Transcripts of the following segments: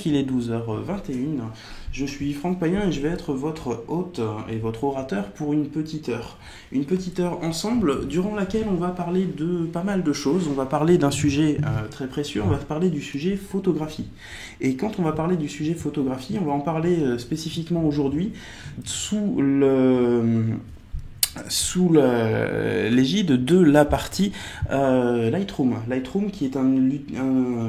il est 12h21. Je suis Franck Payen et je vais être votre hôte et votre orateur pour une petite heure. Une petite heure ensemble durant laquelle on va parler de pas mal de choses. On va parler d'un sujet très précieux, on va parler du sujet photographie. Et quand on va parler du sujet photographie, on va en parler spécifiquement aujourd'hui sous l'égide de la partie Lightroom. Lightroom qui est un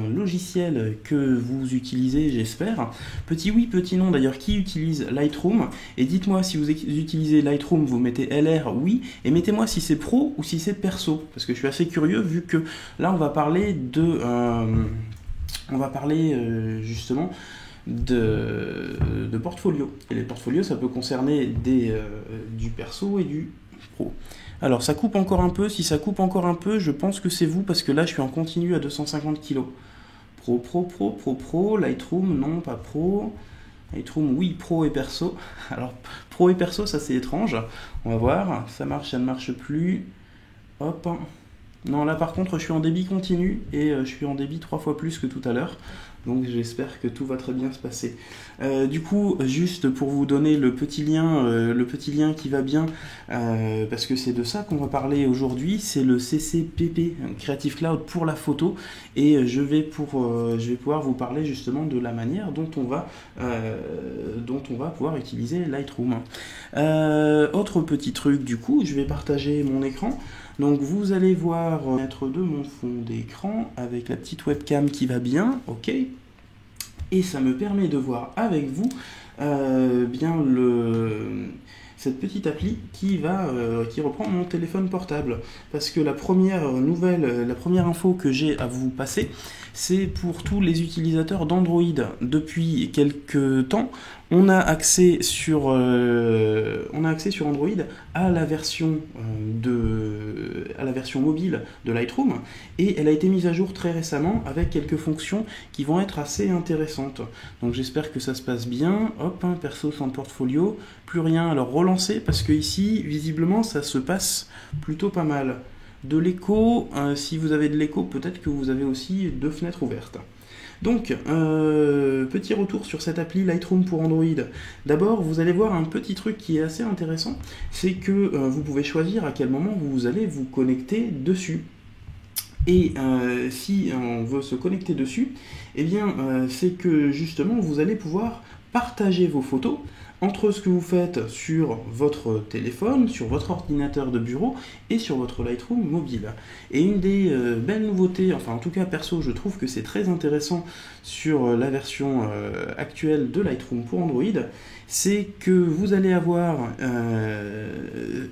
logiciel que vous utilisez, j'espère. Petit oui, petit non d'ailleurs, qui utilise Lightroom? Et dites-moi si vous utilisez Lightroom, vous mettez LR, oui, et mettez-moi si c'est pro ou si c'est perso, parce que je suis assez curieux vu que là on va parler justement de portfolio. Et les portfolios, ça peut concerner du perso et du pro. Alors, ça coupe encore un peu. Si ça coupe encore un peu, je pense que c'est vous, parce que là, je suis en continu à 250 kg. Pro, Lightroom, non, pas pro. Lightroom, oui, pro et perso. Alors, pro et perso, ça c'est étrange. On va voir. Ça marche, ça ne marche plus. Hop. Non, là par contre, je suis en débit continu et je suis en débit 3 fois plus que tout à l'heure. Donc j'espère que tout va très bien se passer. Du coup, juste pour vous donner le petit lien qui va bien, parce que c'est de ça qu'on va parler aujourd'hui, c'est le CCPP, Creative Cloud pour la photo, et je vais pouvoir vous parler justement de la manière dont on va pouvoir utiliser Lightroom. Autre petit truc, du coup, je vais partager mon écran. Donc vous allez voir mettre de mon fond d'écran avec la petite webcam qui va bien, ok. Et ça me permet de voir avec vous cette petite appli qui reprend mon téléphone portable. Parce que la première info que j'ai à vous passer, c'est pour tous les utilisateurs d'Android. Depuis quelques temps, on a accès sur Android à la version mobile de Lightroom, et elle a été mise à jour très récemment avec quelques fonctions qui vont être assez intéressantes. Donc j'espère que ça se passe bien. Hop, perso sans portfolio, plus rien. Alors relancer, parce que ici, visiblement, ça se passe plutôt pas mal. De l'écho, si vous avez de l'écho, peut-être que vous avez aussi 2 fenêtres ouvertes. Donc, petit retour sur cette appli Lightroom pour Android. D'abord, vous allez voir un petit truc qui est assez intéressant, c'est que vous pouvez choisir à quel moment vous allez vous connecter dessus. Et si on veut se connecter dessus, eh bien, c'est que justement, vous allez pouvoir partager vos photos entre ce que vous faites sur votre téléphone, sur votre ordinateur de bureau et sur votre Lightroom mobile. Et une des belles nouveautés, enfin en tout cas perso, je trouve que c'est très intéressant sur la version actuelle de Lightroom pour Android, c'est que vous allez avoir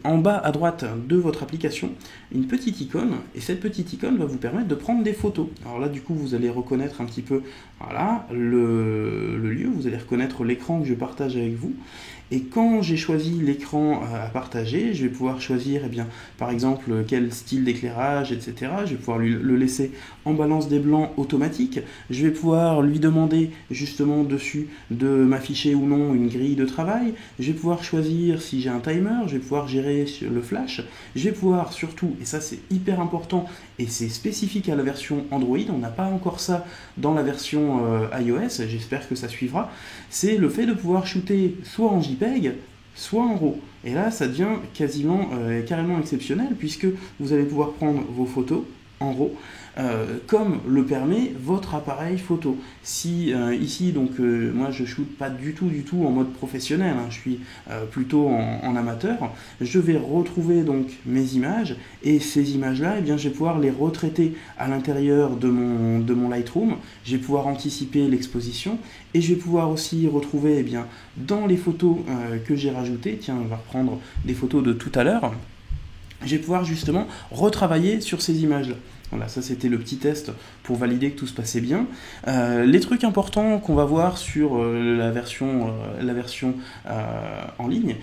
en bas à droite de votre application une petite icône, et cette petite icône va vous permettre de prendre des photos. Alors là du coup vous allez reconnaître un petit peu le lieu, vous allez reconnaître l'écran que je partage avec vous. Et quand j'ai choisi l'écran à partager, je vais pouvoir choisir par exemple quel style d'éclairage, etc. Je vais pouvoir le laisser en balance des blancs automatique. Je vais pouvoir lui demander justement dessus de m'afficher ou non une grille de travail. Je vais pouvoir choisir si j'ai un timer, je vais pouvoir gérer le flash. Je vais pouvoir surtout, et ça c'est hyper important et c'est spécifique à la version Android, on n'a pas encore ça dans la version iOS, j'espère que ça suivra, c'est le fait de pouvoir shooter soit en JPEG, soit en RAW. Et là, ça devient carrément exceptionnel, puisque vous allez pouvoir prendre vos photos en RAW, comme le permet votre appareil photo. Si ici, donc moi je shoote pas du tout en mode professionnel, je suis plutôt en amateur, je vais retrouver donc mes images, et ces images-là, je vais pouvoir les retraiter à l'intérieur de mon Lightroom, je vais pouvoir anticiper l'exposition, et je vais pouvoir aussi retrouver dans les photos que j'ai rajoutées, tiens, on va reprendre des photos de tout à l'heure, je vais pouvoir justement retravailler sur ces images-là. Voilà, ça c'était le petit test pour valider que tout se passait bien. Les trucs importants qu'on va voir sur la version en ligne,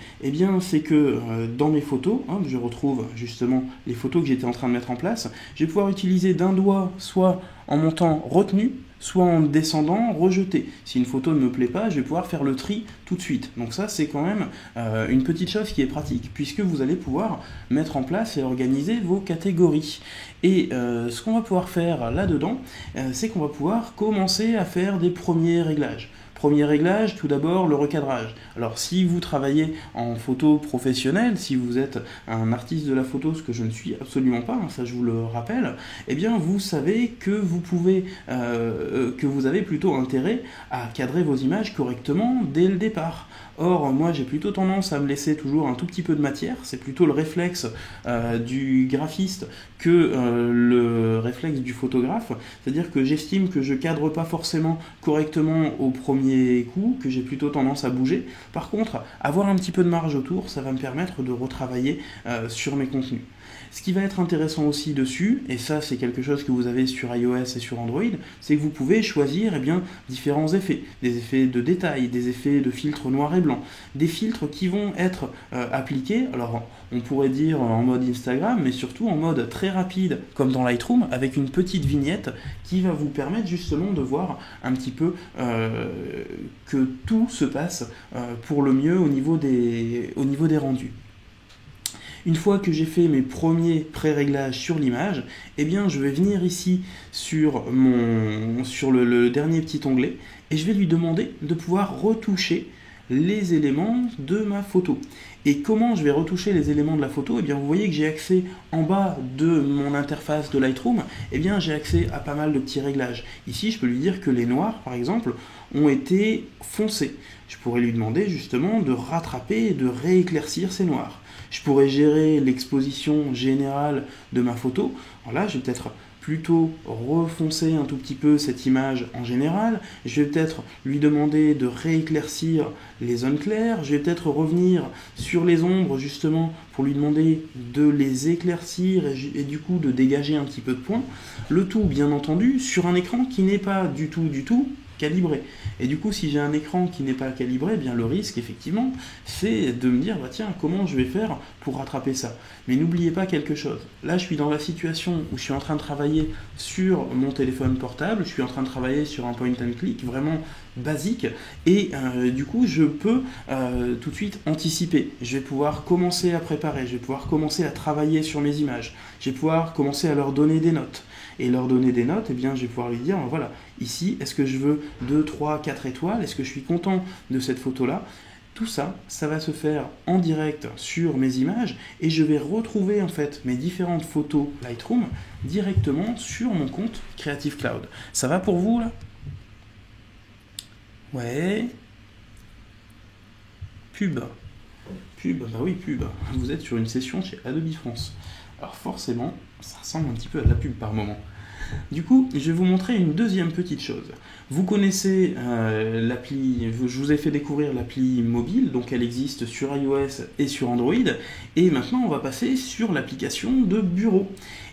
c'est que dans mes photos, je retrouve justement les photos que j'étais en train de mettre en place, je vais pouvoir utiliser d'un doigt soit en montant retenue, soit en descendant, rejeter. Si une photo ne me plaît pas, je vais pouvoir faire le tri tout de suite. Donc ça, c'est quand même une petite chose qui est pratique, puisque vous allez pouvoir mettre en place et organiser vos catégories. Et ce qu'on va pouvoir faire là-dedans, c'est qu'on va pouvoir commencer à faire des premiers réglages. Premier réglage, tout d'abord, le recadrage. Alors, si vous travaillez en photo professionnelle, si vous êtes un artiste de la photo, ce que je ne suis absolument pas, ça je vous le rappelle, eh bien, vous savez que vous pouvez, que vous avez plutôt intérêt à cadrer vos images correctement dès le départ. Or, moi, j'ai plutôt tendance à me laisser toujours un tout petit peu de matière. C'est plutôt le réflexe du graphiste que le réflexe du photographe. C'est-à-dire que j'estime que je cadre pas forcément correctement au premier coup, que j'ai plutôt tendance à bouger. Par contre, avoir un petit peu de marge autour, ça va me permettre de retravailler sur mes contenus. Ce qui va être intéressant aussi dessus, et ça c'est quelque chose que vous avez sur iOS et sur Android, c'est que vous pouvez choisir différents effets. Des effets de détail, des effets de filtre noir et blanc, des filtres qui vont être appliqués, alors on pourrait dire en mode Instagram, mais surtout en mode très rapide, comme dans Lightroom, avec une petite vignette qui va vous permettre justement de voir un petit peu que tout se passe pour le mieux au niveau des rendus. Une fois que j'ai fait mes premiers pré-réglages sur l'image, eh bien je vais venir ici sur le dernier petit onglet et je vais lui demander de pouvoir retoucher les éléments de ma photo. Et comment je vais retoucher les éléments de la photo? Eh bien vous voyez que j'ai accès en bas de mon interface de Lightroom, eh bien j'ai accès à pas mal de petits réglages. Ici je peux lui dire que les noirs par exemple ont été foncés. Je pourrais lui demander justement de rattraper et de rééclaircir ces noirs. Je pourrais gérer l'exposition générale de ma photo. Alors là, je vais peut-être plutôt refoncer un tout petit peu cette image en général. Je vais peut-être lui demander de rééclaircir les zones claires. Je vais peut-être revenir sur les ombres justement pour lui demander de les éclaircir et du coup de dégager un petit peu de points. Le tout, bien entendu, sur un écran qui n'est pas du tout calibré. Et du coup, si j'ai un écran qui n'est pas calibré, eh bien le risque, effectivement, c'est de me dire, bah tiens, comment je vais faire pour rattraper ça? Mais n'oubliez pas quelque chose. Là, je suis dans la situation où je suis en train de travailler sur mon téléphone portable, je suis en train de travailler sur un point and click vraiment basique, et du coup, je peux tout de suite anticiper. Je vais pouvoir commencer à préparer, je vais pouvoir commencer à travailler sur mes images, je vais pouvoir commencer à leur donner des notes. Et leur donner des notes, eh bien, je vais pouvoir lui dire, voilà, ici, est-ce que je veux 2, 3, 4 étoiles? Est-ce que je suis content de cette photo-là? Tout ça, ça va se faire en direct sur mes images et je vais retrouver en fait mes différentes photos Lightroom directement sur mon compte Creative Cloud. Ça va pour vous là? Ouais. Pub. Bah oui, pub. Vous êtes sur une session chez Adobe France. Alors forcément, ça ressemble un petit peu à de la pub par moment. Du coup, je vais vous montrer une deuxième petite chose. Vous connaissez l'appli, je vous ai fait découvrir l'appli mobile, donc elle existe sur iOS et sur Android. Et maintenant, on va passer sur l'application de bureau.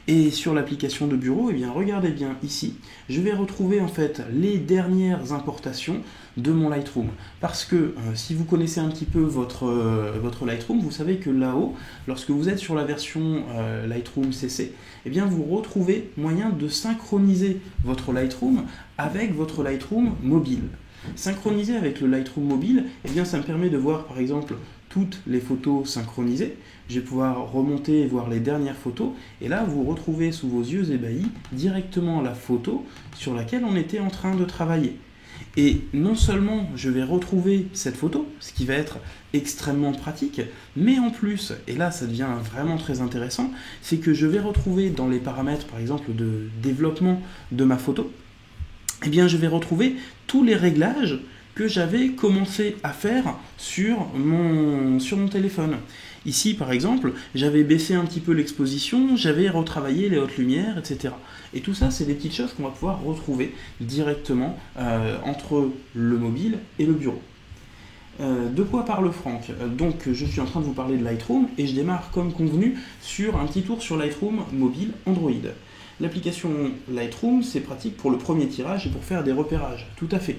Et sur l'application de bureau, eh bien, regardez bien ici, je vais retrouver en fait les dernières importations de mon Lightroom. Parce que si vous connaissez un petit peu votre Lightroom, vous savez que là-haut, lorsque vous êtes sur la version Lightroom CC, eh bien, vous retrouvez moyen de synchroniser votre Lightroom avec votre Lightroom mobile. Synchroniser avec le Lightroom mobile, eh bien, ça me permet de voir par exemple toutes les photos synchronisées. Je vais pouvoir remonter et voir les dernières photos. Et là, vous retrouvez sous vos yeux ébahis directement la photo sur laquelle on était en train de travailler. Et non seulement je vais retrouver cette photo, ce qui va être extrêmement pratique, mais en plus, et là ça devient vraiment très intéressant, c'est que je vais retrouver dans les paramètres par exemple de développement de ma photo, eh bien je vais retrouver tous les réglages que j'avais commencé à faire sur mon téléphone. Ici, par exemple, j'avais baissé un petit peu l'exposition, j'avais retravaillé les hautes lumières, etc. Et tout ça, c'est des petites choses qu'on va pouvoir retrouver directement entre le mobile et le bureau. De quoi parle Franck? Donc, je suis en train de vous parler de Lightroom et je démarre comme convenu sur un petit tour sur Lightroom mobile Android. L'application Lightroom, c'est pratique pour le premier tirage et pour faire des repérages, tout à fait.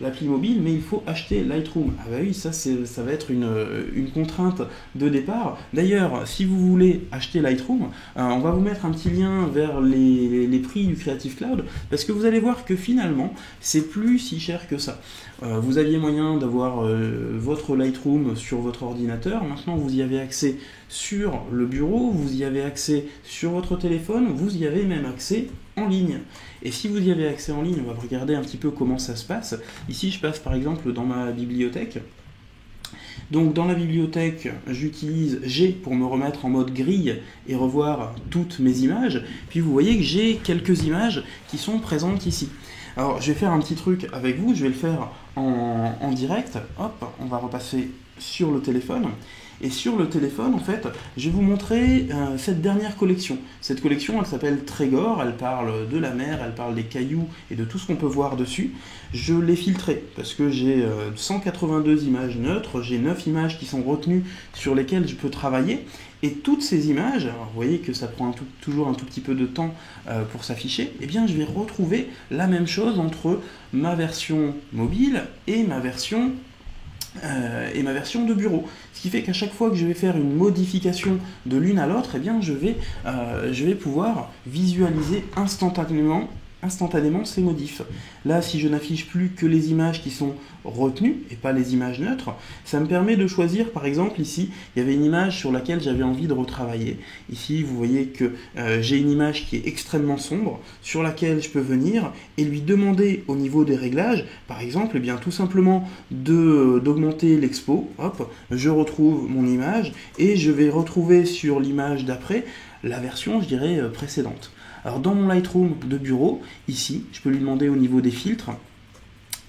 l'appli mobile, mais il faut acheter Lightroom. Ah bah oui, ça va être une contrainte de départ. D'ailleurs, si vous voulez acheter Lightroom, on va vous mettre un petit lien vers les prix du Creative Cloud, parce que vous allez voir que finalement, c'est plus si cher que ça. Vous aviez moyen d'avoir votre Lightroom sur votre ordinateur, maintenant vous y avez accès sur le bureau, vous y avez accès sur votre téléphone, vous y avez même accès en ligne. Et si vous y avez accès en ligne, on va regarder un petit peu comment ça se passe. Ici, je passe par exemple dans ma bibliothèque. Donc dans la bibliothèque, j'utilise G pour me remettre en mode grille et revoir toutes mes images. Puis vous voyez que j'ai quelques images qui sont présentes ici. Alors je vais faire un petit truc avec vous, je vais le faire en direct. Hop, on va repasser sur le téléphone. Et sur le téléphone, en fait, je vais vous montrer cette dernière collection. Cette collection, elle s'appelle Trégor, elle parle de la mer, elle parle des cailloux et de tout ce qu'on peut voir dessus. Je l'ai filtré parce que j'ai 182 images neutres, j'ai 9 images qui sont retenues sur lesquelles je peux travailler. Et toutes ces images, alors vous voyez que ça prend toujours un tout petit peu de temps pour s'afficher, eh bien je vais retrouver la même chose entre ma version mobile et ma version de bureau. Ce qui fait qu'à chaque fois que je vais faire une modification de l'une à l'autre, eh bien je vais pouvoir visualiser instantanément ces modifs. Là, si je n'affiche plus que les images qui sont retenues et pas les images neutres, ça me permet de choisir, par exemple ici, il y avait une image sur laquelle j'avais envie de retravailler. Ici, vous voyez que j'ai une image qui est extrêmement sombre, sur laquelle je peux venir et lui demander au niveau des réglages, par exemple, eh bien, tout simplement d'augmenter l'expo. Hop, je retrouve mon image et je vais retrouver sur l'image d'après la version, je dirais, précédente. Alors dans mon Lightroom de bureau, ici, je peux lui demander au niveau des filtres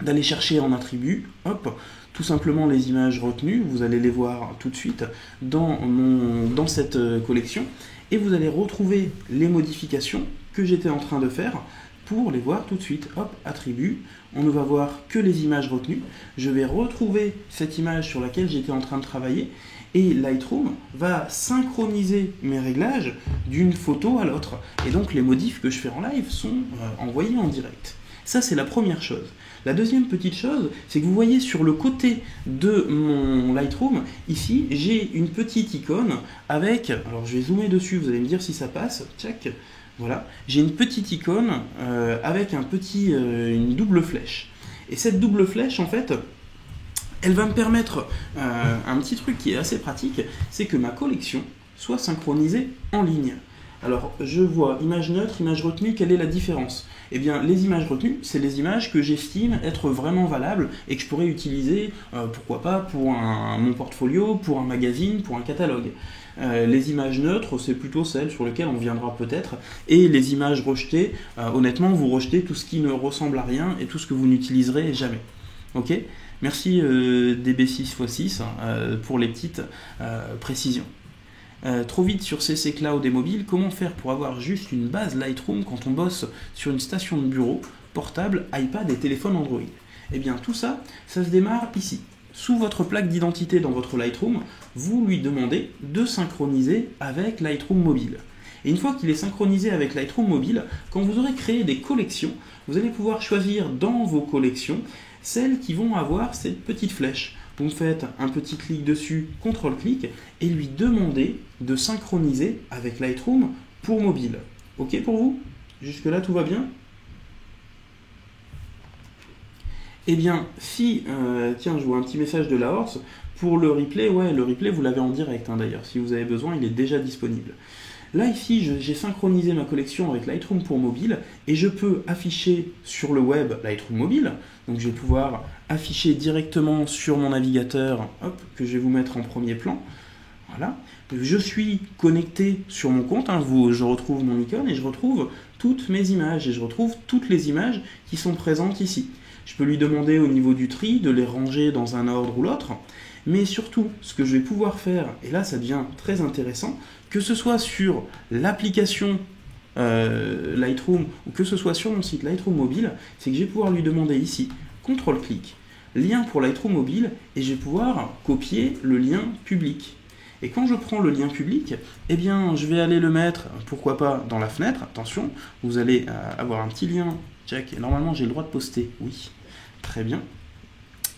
d'aller chercher en attribut, hop, tout simplement les images retenues, vous allez les voir tout de suite dans cette collection, et vous allez retrouver les modifications que j'étais en train de faire pour les voir tout de suite. Hop, attribut, on ne va voir que les images retenues, je vais retrouver cette image sur laquelle j'étais en train de travailler, et Lightroom va synchroniser mes réglages d'une photo à l'autre. Et donc les modifs que je fais en live sont envoyés en direct. Ça, c'est la première chose. La deuxième petite chose, c'est que vous voyez sur le côté de mon Lightroom, ici, j'ai une petite icône avec... Alors je vais zoomer dessus, vous allez me dire si ça passe. Check. Voilà. J'ai une petite icône avec une double flèche. Et cette double flèche, en fait... elle va me permettre un petit truc qui est assez pratique, c'est que ma collection soit synchronisée en ligne. Alors, je vois image neutre, image retenue, quelle est la différence? Eh bien, les images retenues, c'est les images que j'estime être vraiment valables et que je pourrais utiliser, pourquoi pas, pour mon portfolio, pour un magazine, pour un catalogue. Les images neutres, c'est plutôt celles sur lesquelles on viendra peut-être. Et les images rejetées, honnêtement, vous rejetez tout ce qui ne ressemble à rien et tout ce que vous n'utiliserez jamais. Ok ? Merci DB6x6 pour les petites précisions. Trop vite sur CC Cloud et mobile, comment faire pour avoir juste une base Lightroom quand on bosse sur une station de bureau, portable, iPad et téléphone Android? Eh bien tout ça, ça se démarre ici. Sous votre plaque d'identité dans votre Lightroom, vous lui demandez de synchroniser avec Lightroom mobile. Et une fois qu'il est synchronisé avec Lightroom mobile, quand vous aurez créé des collections, vous allez pouvoir choisir dans vos collections celles qui vont avoir cette petite flèche. Vous faites un petit clic dessus, CTRL-clic, et lui demandez de synchroniser avec Lightroom pour mobile. Ok pour vous? Jusque-là, tout va bien? Eh bien, si... tiens, je vois un petit message de la Horse. Pour le replay, ouais, le replay, vous l'avez en direct, d'ailleurs. Si vous avez besoin, il est déjà disponible. Là, ici, j'ai synchronisé ma collection avec Lightroom pour mobile et je peux afficher sur le web Lightroom mobile. Donc, je vais pouvoir afficher directement sur mon navigateur, hop, que je vais vous mettre en premier plan. Voilà. Je suis connecté sur mon compte, je retrouve mon icône et je retrouve toutes mes images et je retrouve toutes les images qui sont présentes ici. Je peux lui demander au niveau du tri de les ranger dans un ordre ou l'autre. Mais surtout, ce que je vais pouvoir faire, et là ça devient très intéressant, que ce soit sur l'application Lightroom ou que ce soit sur mon site Lightroom mobile, c'est que je vais pouvoir lui demander ici, CTRL-clic, lien pour Lightroom mobile, et je vais pouvoir copier le lien public. Et quand je prends le lien public, eh bien je vais aller le mettre, pourquoi pas, dans la fenêtre. Attention, vous allez avoir un petit lien, check, et normalement j'ai le droit de poster, oui, très bien.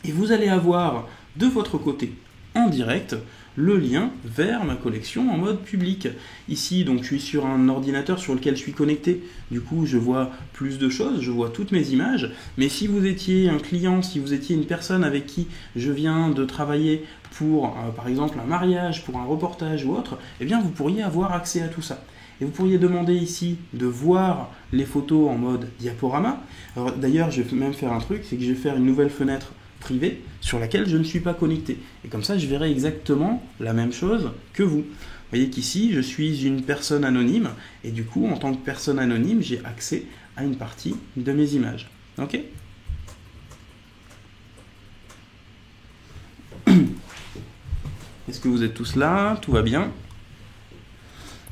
Et vous allez avoir de votre côté, en direct, le lien vers ma collection en mode public. Ici, donc, je suis sur un ordinateur sur lequel je suis connecté. Du coup, je vois plus de choses, je vois toutes mes images. Mais si vous étiez un client, si vous étiez une personne avec qui je viens de travailler pour, par exemple, un mariage, pour un reportage ou autre, eh bien, vous pourriez avoir accès à tout ça. Et vous pourriez demander ici de voir les photos en mode diaporama. D'ailleurs, je vais même faire un truc, c'est que je vais faire une nouvelle fenêtre privée sur laquelle je ne suis pas connecté. Et comme ça, je verrai exactement la même chose que vous. Vous voyez qu'ici, je suis une personne anonyme, et du coup, en tant que personne anonyme, j'ai accès à une partie de mes images. Ok ? Est-ce que vous êtes tous là? Tout va bien?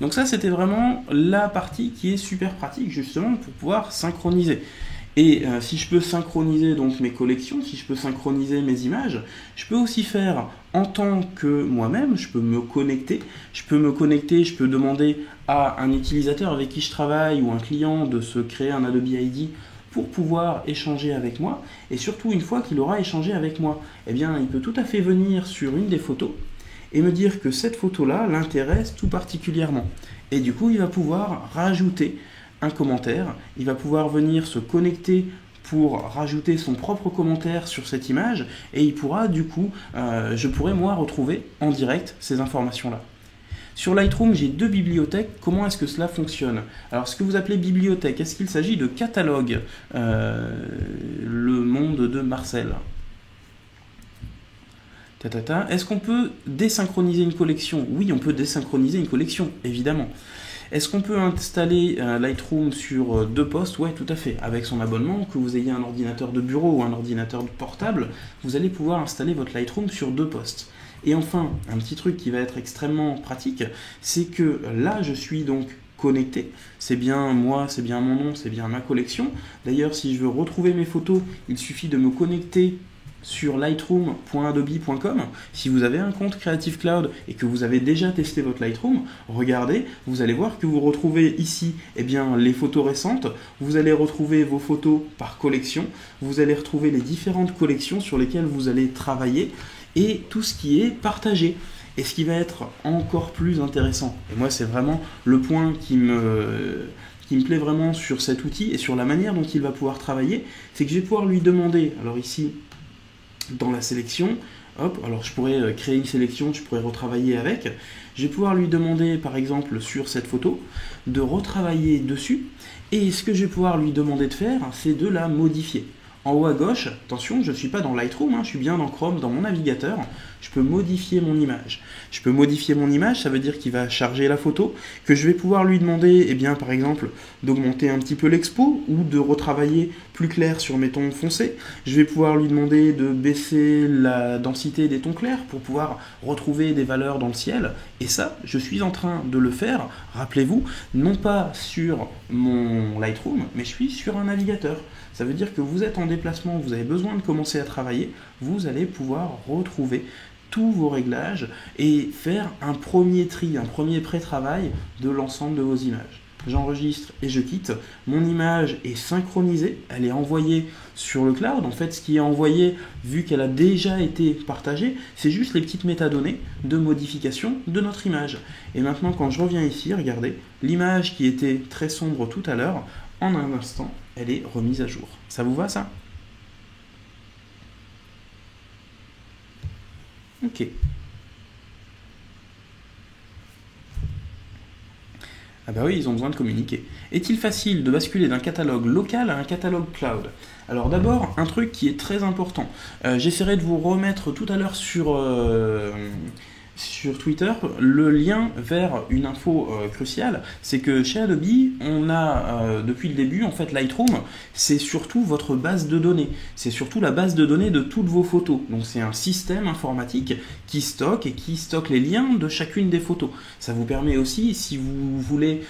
Donc ça, c'était vraiment la partie qui est super pratique, justement, pour pouvoir synchroniser. Et si je peux synchroniser donc mes collections, si je peux synchroniser mes images, je peux aussi faire en tant que moi-même, je peux me connecter, je peux demander à un utilisateur avec qui je travaille ou un client de se créer un Adobe ID pour pouvoir échanger avec moi. Et surtout, une fois qu'il aura échangé avec moi, eh bien, il peut tout à fait venir sur une des photos et me dire que cette photo-là l'intéresse tout particulièrement. Et du coup, il va pouvoir rajouter un commentaire, il va pouvoir venir se connecter pour rajouter son propre commentaire sur cette image, et il pourra du coup, je pourrai moi retrouver en direct ces informations-là. Sur Lightroom, j'ai deux bibliothèques. Comment est-ce que cela fonctionne? Alors, ce que vous appelez bibliothèque, est-ce qu'il s'agit de catalogue? Le monde de Marcel. Est-ce qu'on peut désynchroniser une collection? Oui, on peut désynchroniser une collection, évidemment. Est-ce qu'on peut installer Lightroom sur deux postes? Oui, tout à fait. Avec son abonnement, que vous ayez un ordinateur de bureau ou un ordinateur portable, vous allez pouvoir installer votre Lightroom sur deux postes. Et enfin, un petit truc qui va être extrêmement pratique, c'est que là, je suis donc connecté. C'est bien moi, c'est bien mon nom, c'est bien ma collection. D'ailleurs, si je veux retrouver mes photos, il suffit de me connecter sur lightroom.adobe.com. Si vous avez un compte Creative Cloud et que vous avez déjà testé votre Lightroom, regardez, vous allez voir que vous retrouvez ici les photos récentes, vous allez retrouver vos photos par collection, vous allez retrouver les différentes collections sur lesquelles vous allez travailler et tout ce qui est partagé. Et ce qui va être encore plus intéressant, et moi c'est vraiment le point qui me plaît vraiment sur cet outil et sur la manière dont il va pouvoir travailler, c'est que je vais pouvoir lui demander, alors ici, dans la sélection, hop, alors je pourrais créer une sélection, je pourrais retravailler avec. Je vais pouvoir lui demander, par exemple, sur cette photo, de retravailler dessus. Et ce que je vais pouvoir lui demander de faire, c'est de la modifier. En haut à gauche, attention, je ne suis pas dans Lightroom, je suis bien dans Chrome, dans mon navigateur. Je peux modifier mon image. Je peux modifier mon image, ça veut dire qu'il va charger la photo, que je vais pouvoir lui demander, par exemple, d'augmenter un petit peu l'expo ou de retravailler plus clair sur mes tons foncés. Je vais pouvoir lui demander de baisser la densité des tons clairs pour pouvoir retrouver des valeurs dans le ciel. Et ça, je suis en train de le faire, rappelez-vous, non pas sur mon Lightroom, mais je suis sur un navigateur. Ça veut dire que vous êtes en déplacement, vous avez besoin de commencer à travailler, vous allez pouvoir retrouver tous vos réglages et faire un premier tri, un premier pré-travail de l'ensemble de vos images. J'enregistre et je quitte. Mon image est synchronisée, elle est envoyée sur le cloud. En fait, ce qui est envoyé, vu qu'elle a déjà été partagée, c'est juste les petites métadonnées de modification de notre image. Et maintenant, quand je reviens ici, regardez, l'image qui était très sombre tout à l'heure, en un instant, elle est remise à jour. Ça vous va, ça? Ok. Ah bah oui, ils ont besoin de communiquer. Est-il facile de basculer d'un catalogue local à un catalogue cloud? Alors d'abord, un truc qui est très important. J'essaierai de vous remettre tout à l'heure sur Twitter le lien vers une info cruciale, c'est que chez Adobe, on a depuis le début, en fait, Lightroom, c'est surtout votre base de données. C'est surtout la base de données de toutes vos photos. Donc c'est un système informatique qui stocke les liens de chacune des photos. Ça vous permet aussi, si vous voulez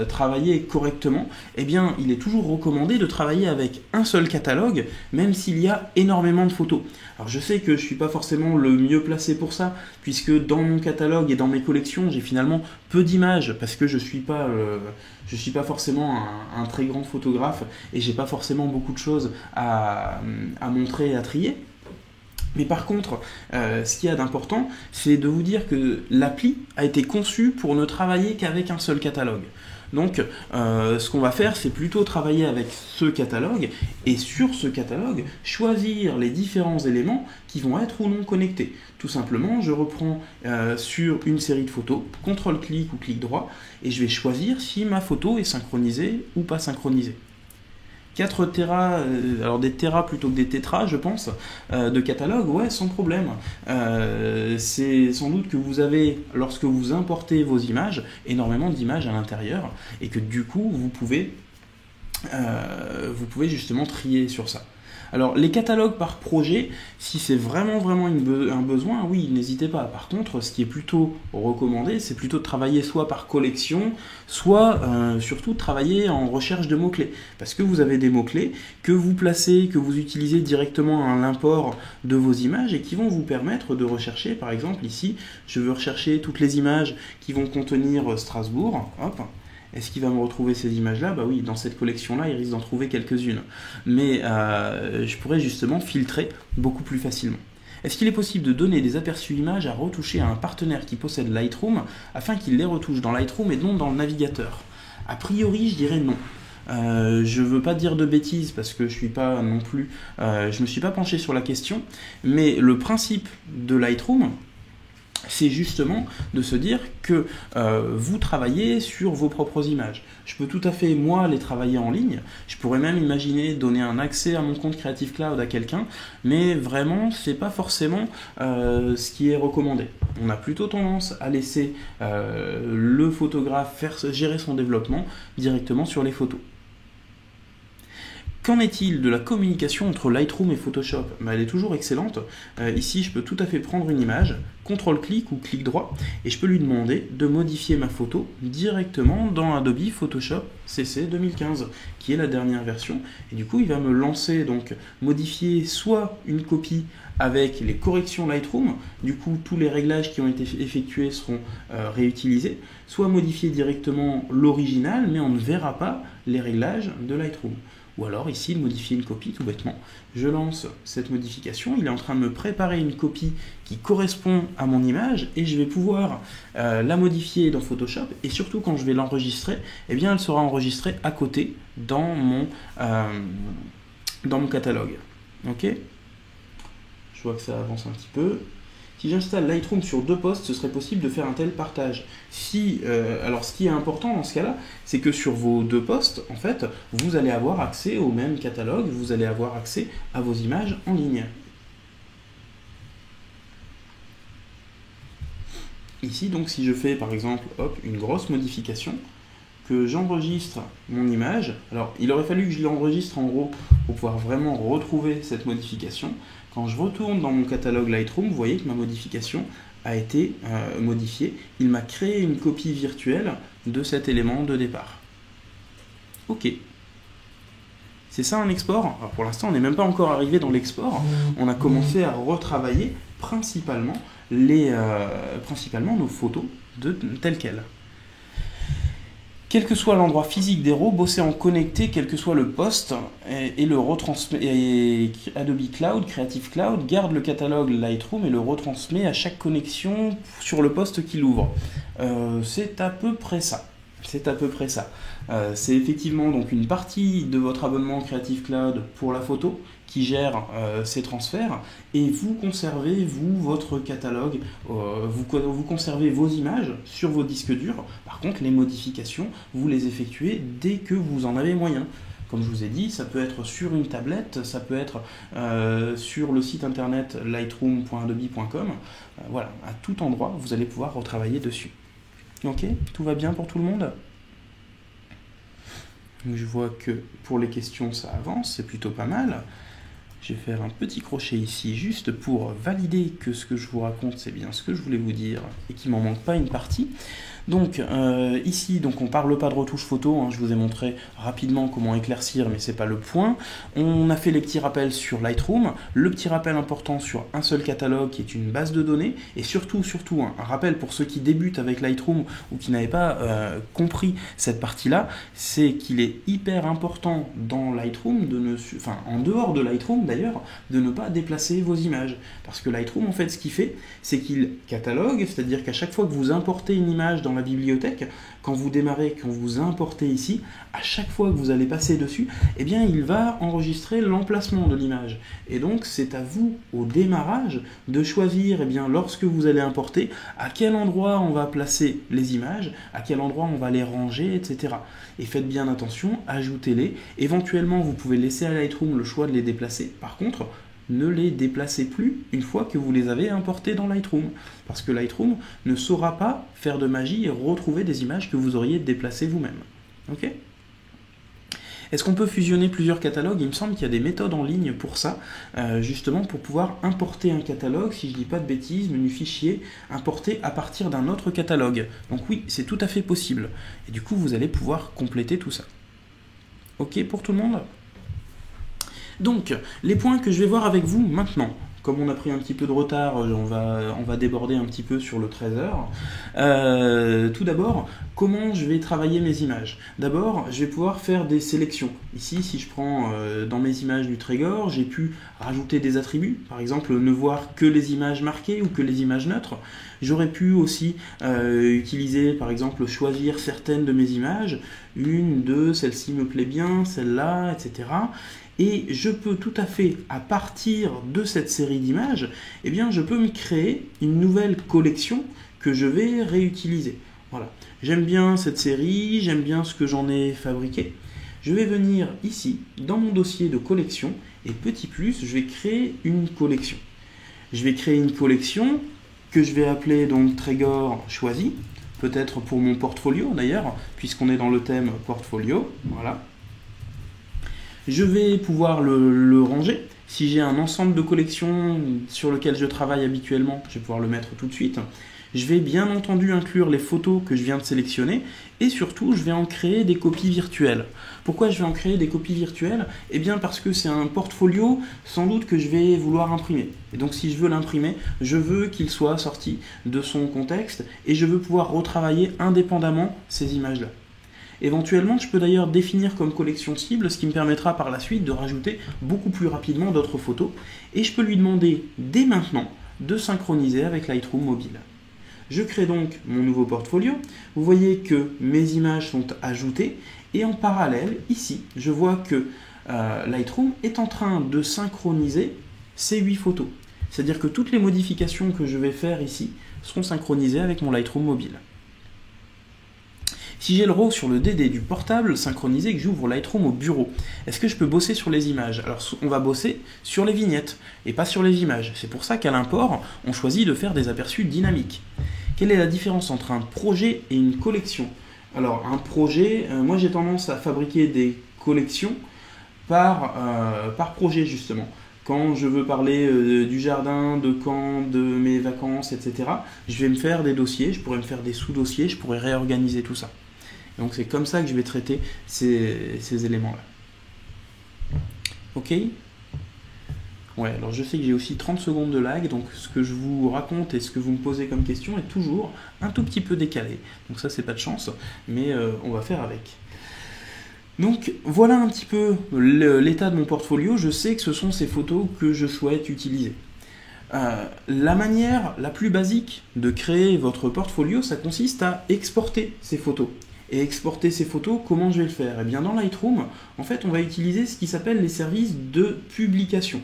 travailler correctement, il est toujours recommandé de travailler avec un seul catalogue, même s'il y a énormément de photos. Alors je sais que je ne suis pas forcément le mieux placé pour ça, puisque dans mon catalogue et dans mes collections, j'ai finalement peu d'images, parce que je suis pas forcément un très grand photographe, et j'ai pas forcément beaucoup de choses à montrer et à trier. Mais par contre, ce qu'il y a d'important, c'est de vous dire que l'appli a été conçue pour ne travailler qu'avec un seul catalogue. Donc, ce qu'on va faire, c'est plutôt travailler avec ce catalogue, et sur ce catalogue, choisir les différents éléments qui vont être ou non connectés. Tout simplement, je reprends sur une série de photos, CTRL-clic ou clic droit, et je vais choisir si ma photo est synchronisée ou pas synchronisée. 4 Tera, alors des Tera plutôt que des Tétra, je pense, de catalogue, ouais, sans problème. C'est sans doute que vous avez, lorsque vous importez vos images, énormément d'images à l'intérieur, et que du coup, vous pouvez justement trier sur ça. Alors, les catalogues par projet, si c'est vraiment un besoin, oui, n'hésitez pas. Par contre, ce qui est plutôt recommandé, c'est plutôt de travailler soit par collection, soit surtout de travailler en recherche de mots-clés. Parce que vous avez des mots-clés que vous placez, que vous utilisez directement à l'import de vos images et qui vont vous permettre de rechercher, par exemple ici, je veux rechercher toutes les images qui vont contenir Strasbourg, hop. Est-ce qu'il va me retrouver ces images-là? Bah oui, dans cette collection-là, il risque d'en trouver quelques-unes. Mais je pourrais justement filtrer beaucoup plus facilement. Est-ce qu'il est possible de donner des aperçus images à retoucher à un partenaire qui possède Lightroom afin qu'il les retouche dans Lightroom et non dans le navigateur? A priori, je dirais non. Je veux pas dire de bêtises parce que je suis pas non plus, je me suis pas penché sur la question, mais le principe de Lightroom, c'est justement de se dire que vous travaillez sur vos propres images. Je peux tout à fait, moi, les travailler en ligne. Je pourrais même imaginer donner un accès à mon compte Creative Cloud à quelqu'un, mais vraiment, c'est pas forcément ce qui est recommandé. On a plutôt tendance à laisser le photographe gérer son développement directement sur les photos. Qu'en est-il de la communication entre Lightroom et Photoshop? Elle est toujours excellente. Ici, je peux tout à fait prendre une image, CTRL-clic ou clic droit, et je peux lui demander de modifier ma photo directement dans Adobe Photoshop CC 2015, qui est la dernière version. Et du coup, il va me lancer, donc modifier soit une copie avec les corrections Lightroom, du coup, tous les réglages qui ont été effectués seront réutilisés, soit modifier directement l'original, mais on ne verra pas les réglages de Lightroom. Ou alors ici, de modifier une copie tout bêtement. Je lance cette modification, il est en train de me préparer une copie qui correspond à mon image et je vais pouvoir la modifier dans Photoshop et surtout quand je vais l'enregistrer, eh bien elle sera enregistrée à côté dans mon catalogue. Ok? Je vois que ça avance un petit peu. Si j'installe Lightroom sur 2 postes, ce serait possible de faire un tel partage. Alors ce qui est important dans ce cas-là, c'est que sur vos 2 postes, en fait, vous allez avoir accès au même catalogue, vous allez avoir accès à vos images en ligne. Ici, donc, si je fais par exemple une grosse modification, que j'enregistre mon image, alors il aurait fallu que je l'enregistre en gros pour pouvoir vraiment retrouver cette modification. Quand je retourne dans mon catalogue Lightroom, vous voyez que ma modification a été modifiée. Il m'a créé une copie virtuelle de cet élément de départ. Ok. C'est ça un export? Alors pour l'instant, on n'est même pas encore arrivé dans l'export. On a commencé à retravailler principalement nos photos telles quelles. Quel que soit l'endroit physique des RAW, bosser en connecté, quel que soit le poste, et le retransmet. Et Adobe Cloud, Creative Cloud, garde le catalogue Lightroom et le retransmet à chaque connexion sur le poste qu'il ouvre. C'est à peu près ça. C'est effectivement donc une partie de votre abonnement Creative Cloud pour la photo qui gère ces transferts et vous conservez votre catalogue, vous conservez vos images sur vos disques durs. Par contre, les modifications, vous les effectuez dès que vous en avez moyen. Comme je vous ai dit, ça peut être sur une tablette, ça peut être sur le site internet lightroom.adobe.com. Voilà, à tout endroit, vous allez pouvoir retravailler dessus. Ok, tout va bien pour tout le monde? Je vois que pour les questions, ça avance, c'est plutôt pas mal. Je vais faire un petit crochet ici, juste pour valider que ce que je vous raconte, c'est bien ce que je voulais vous dire et qu'il m'en manque pas une partie. Donc ici, donc on ne parle pas de retouche photo, hein, je vous ai montré rapidement comment éclaircir, mais ce n'est pas le point. On a fait les petits rappels sur Lightroom, le petit rappel important sur un seul catalogue qui est une base de données, et surtout hein, un rappel pour ceux qui débutent avec Lightroom ou qui n'avaient pas compris cette partie-là, c'est qu'il est hyper important dans Lightroom, en dehors de Lightroom d'ailleurs, de ne pas déplacer vos images. Parce que Lightroom, en fait, ce qu'il fait, c'est qu'il catalogue, c'est-à-dire qu'à chaque fois que vous importez une image dans la bibliothèque, quand vous démarrez, quand vous importez ici, à chaque fois que vous allez passer dessus, eh bien, il va enregistrer l'emplacement de l'image. Et donc, c'est à vous, au démarrage, de choisir, eh bien, lorsque vous allez importer, à quel endroit on va placer les images, à quel endroit on va les ranger, etc. Et faites bien attention, ajoutez-les. Éventuellement, vous pouvez laisser à Lightroom le choix de les déplacer. Par contre, ne les déplacez plus une fois que vous les avez importés dans Lightroom. Parce que Lightroom ne saura pas faire de magie et retrouver des images que vous auriez déplacées vous-même. Ok ? Est-ce qu'on peut fusionner plusieurs catalogues? Il me semble qu'il y a des méthodes en ligne pour ça, justement pour pouvoir importer un catalogue, si je ne dis pas de bêtises, menu fichier, importer à partir d'un autre catalogue. Donc oui, c'est tout à fait possible. Et du coup, vous allez pouvoir compléter tout ça. Ok pour tout le monde? Donc, les points que je vais voir avec vous maintenant. Comme on a pris un petit peu de retard, on va déborder un petit peu sur le 13h. Tout d'abord, comment je vais travailler mes images? D'abord, je vais pouvoir faire des sélections. Ici, si je prends dans mes images du Trégor, j'ai pu rajouter des attributs. Par exemple, ne voir que les images marquées ou que les images neutres. J'aurais pu aussi utiliser, par exemple, choisir certaines de mes images. Une, deux, celle-ci me plaît bien, celle-là, etc. Et je peux tout à fait, à partir de cette série d'images, eh bien, je peux me créer une nouvelle collection que je vais réutiliser. Voilà. J'aime bien cette série, j'aime bien ce que j'en ai fabriqué. Je vais venir ici, dans mon dossier de collection, et petit plus, je vais créer une collection. Je vais créer une collection que je vais appeler donc Trégor choisi, peut-être pour mon portfolio d'ailleurs, puisqu'on est dans le thème portfolio. Voilà. Je vais pouvoir le ranger. Si j'ai un ensemble de collections sur lequel je travaille habituellement, je vais pouvoir le mettre tout de suite. Je vais bien entendu inclure les photos que je viens de sélectionner et surtout, je vais en créer des copies virtuelles. Pourquoi je vais en créer des copies virtuelles? Eh bien parce que c'est un portfolio sans doute que je vais vouloir imprimer. Et donc si je veux l'imprimer, je veux qu'il soit sorti de son contexte et je veux pouvoir retravailler indépendamment ces images-là. Éventuellement, je peux d'ailleurs définir comme collection cible, ce qui me permettra par la suite de rajouter beaucoup plus rapidement d'autres photos. Et je peux lui demander dès maintenant de synchroniser avec Lightroom Mobile. Je crée donc mon nouveau portfolio. Vous voyez que mes images sont ajoutées. Et en parallèle, ici, je vois que Lightroom est en train de synchroniser ces 8 photos. C'est-à-dire que toutes les modifications que je vais faire ici seront synchronisées avec mon Lightroom Mobile. Si j'ai le RAW sur le DD du portable synchronisé et que j'ouvre Lightroom au bureau, est-ce que je peux bosser sur les images? Alors on va bosser sur les vignettes et pas sur les images. C'est pour ça qu'à l'import, on choisit de faire des aperçus dynamiques. Quelle est la différence entre un projet et une collection? Alors un projet, moi j'ai tendance à fabriquer des collections par projet justement. Quand je veux parler du jardin, de quand, de mes vacances, etc., je vais me faire des dossiers, je pourrais me faire des sous-dossiers, je pourrais réorganiser tout ça. Donc c'est comme ça que je vais traiter ces éléments-là. Ok? Ouais, alors je sais que j'ai aussi 30 secondes de lag, donc ce que je vous raconte et ce que vous me posez comme question est toujours un tout petit peu décalé. Donc ça, c'est pas de chance, mais on va faire avec. Donc voilà un petit peu l'état de mon portfolio. Je sais que ce sont ces photos que je souhaite utiliser. La manière la plus basique de créer votre portfolio, ça consiste à exporter ces photos. Et exporter ces photos, comment je vais le faire? Eh bien dans Lightroom, en fait, on va utiliser ce qui s'appelle les services de publication.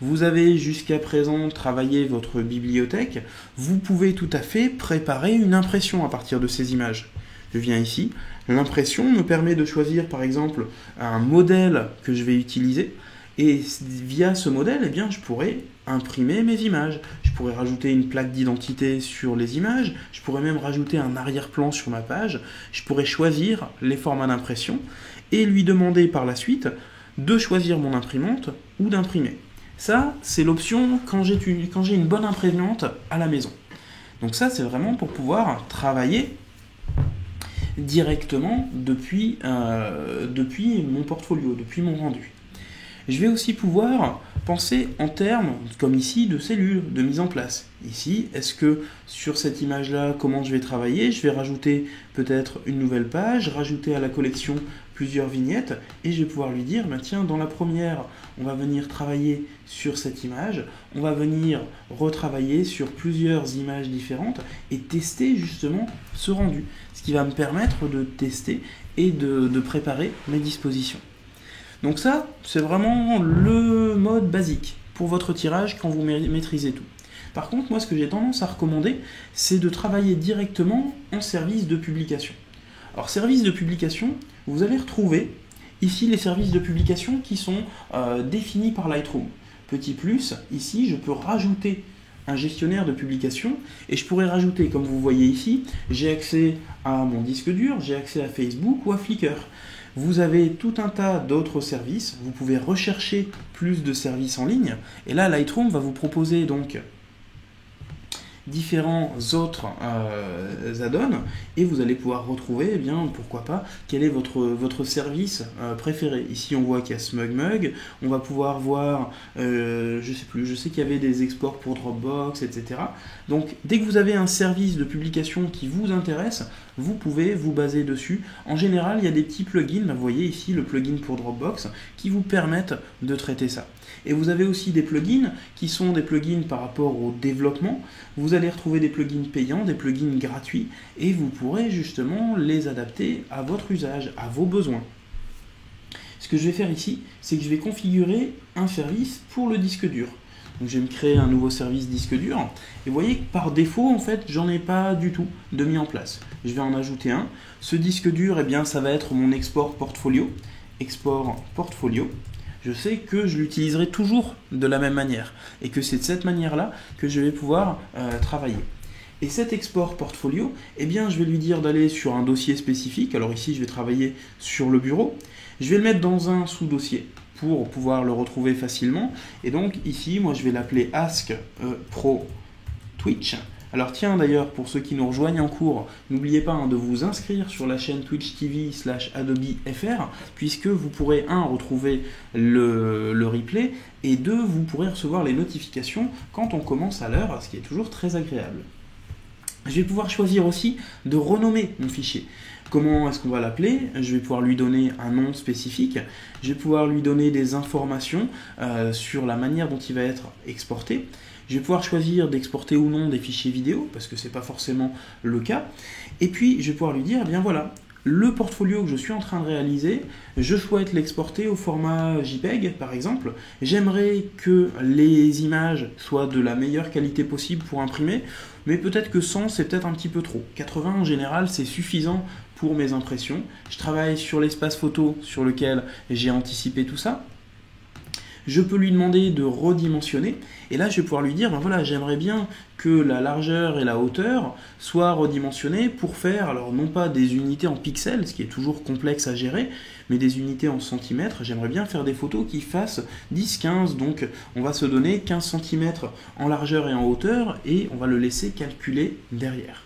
Vous avez jusqu'à présent travaillé votre bibliothèque, vous pouvez tout à fait préparer une impression à partir de ces images. Je viens ici, l'impression me permet de choisir par exemple un modèle que je vais utiliser et via ce modèle, eh bien, je pourrais imprimer mes images. Je pourrais rajouter une plaque d'identité sur les images, je pourrais même rajouter un arrière-plan sur ma page, je pourrais choisir les formats d'impression et lui demander par la suite de choisir mon imprimante ou d'imprimer. Ça, c'est l'option quand j'ai une bonne imprimante à la maison. Donc ça, c'est vraiment pour pouvoir travailler directement depuis mon portfolio, depuis mon rendu. Je vais aussi pouvoir penser en termes, comme ici, de cellules, de mise en place. Ici, est-ce que sur cette image-là, comment je vais travailler? Je vais rajouter peut-être une nouvelle page, rajouter à la collection plusieurs vignettes, et je vais pouvoir lui dire, tiens, dans la première, on va venir travailler sur cette image, on va venir retravailler sur plusieurs images différentes, et tester justement ce rendu, ce qui va me permettre de tester et de préparer mes dispositions. Donc ça, c'est vraiment le mode basique pour votre tirage quand vous maîtrisez tout. Par contre, moi, ce que j'ai tendance à recommander, c'est de travailler directement en service de publication. Alors, service de publication, vous allez retrouver ici les services de publication qui sont définis par Lightroom. Petit plus, ici, je peux rajouter un gestionnaire de publication et je pourrais rajouter, comme vous voyez ici, j'ai accès à mon disque dur, j'ai accès à Facebook ou à Flickr. Vous avez tout un tas d'autres services, vous pouvez rechercher plus de services en ligne, et là Lightroom va vous proposer donc différents autres add-ons, et vous allez pouvoir retrouver, pourquoi pas, quel est votre service préféré. Ici on voit qu'il y a SmugMug, on va pouvoir voir, je sais qu'il y avait des exports pour Dropbox, etc. Donc dès que vous avez un service de publication qui vous intéresse, vous pouvez vous baser dessus. En général, il y a des petits plugins, vous voyez ici le plugin pour Dropbox, qui vous permettent de traiter ça. Et vous avez aussi des plugins qui sont des plugins par rapport au développement. Vous allez retrouver des plugins payants, des plugins gratuits, et vous pourrez justement les adapter à votre usage, à vos besoins. Ce que je vais faire ici, c'est que je vais configurer un service pour le disque dur. Donc je vais me créer un nouveau service disque dur, et vous voyez que par défaut, en fait, j'en ai pas du tout de mis en place. Je vais en ajouter un. Ce disque dur, ça va être mon export portfolio. Export portfolio. Je sais que je l'utiliserai toujours de la même manière, et que c'est de cette manière-là que je vais pouvoir travailler. Et cet export portfolio, je vais lui dire d'aller sur un dossier spécifique. Alors ici, je vais travailler sur le bureau. Je vais le mettre dans un sous-dossier pour pouvoir le retrouver facilement. Et donc ici, moi, je vais l'appeler Ask Pro Twitch. Alors tiens, d'ailleurs, pour ceux qui nous rejoignent en cours, n'oubliez pas de vous inscrire sur la chaîne Twitch TV/AdobeFR, puisque vous pourrez, retrouver le replay, et 2, vous pourrez recevoir les notifications quand on commence à l'heure, ce qui est toujours très agréable. Je vais pouvoir choisir aussi de renommer mon fichier. Comment est-ce qu'on va l'appeler? Je vais pouvoir lui donner un nom spécifique. Je vais pouvoir lui donner des informations sur la manière dont il va être exporté. Je vais pouvoir choisir d'exporter ou non des fichiers vidéo, parce que ce n'est pas forcément le cas. Et puis, je vais pouvoir lui dire, voilà, le portfolio que je suis en train de réaliser, je souhaite l'exporter au format JPEG, par exemple. J'aimerais que les images soient de la meilleure qualité possible pour imprimer, mais peut-être que 100, c'est peut-être un petit peu trop. 80, en général, c'est suffisant pour mes impressions. Je travaille sur l'espace photo sur lequel j'ai anticipé tout ça. Je peux lui demander de redimensionner, et là je vais pouvoir lui dire, voilà, j'aimerais bien que la largeur et la hauteur soient redimensionnées pour faire, alors non pas des unités en pixels, ce qui est toujours complexe à gérer, mais des unités en centimètres. J'aimerais bien faire des photos qui fassent 10-15, donc on va se donner 15 cm en largeur et en hauteur, et on va le laisser calculer derrière.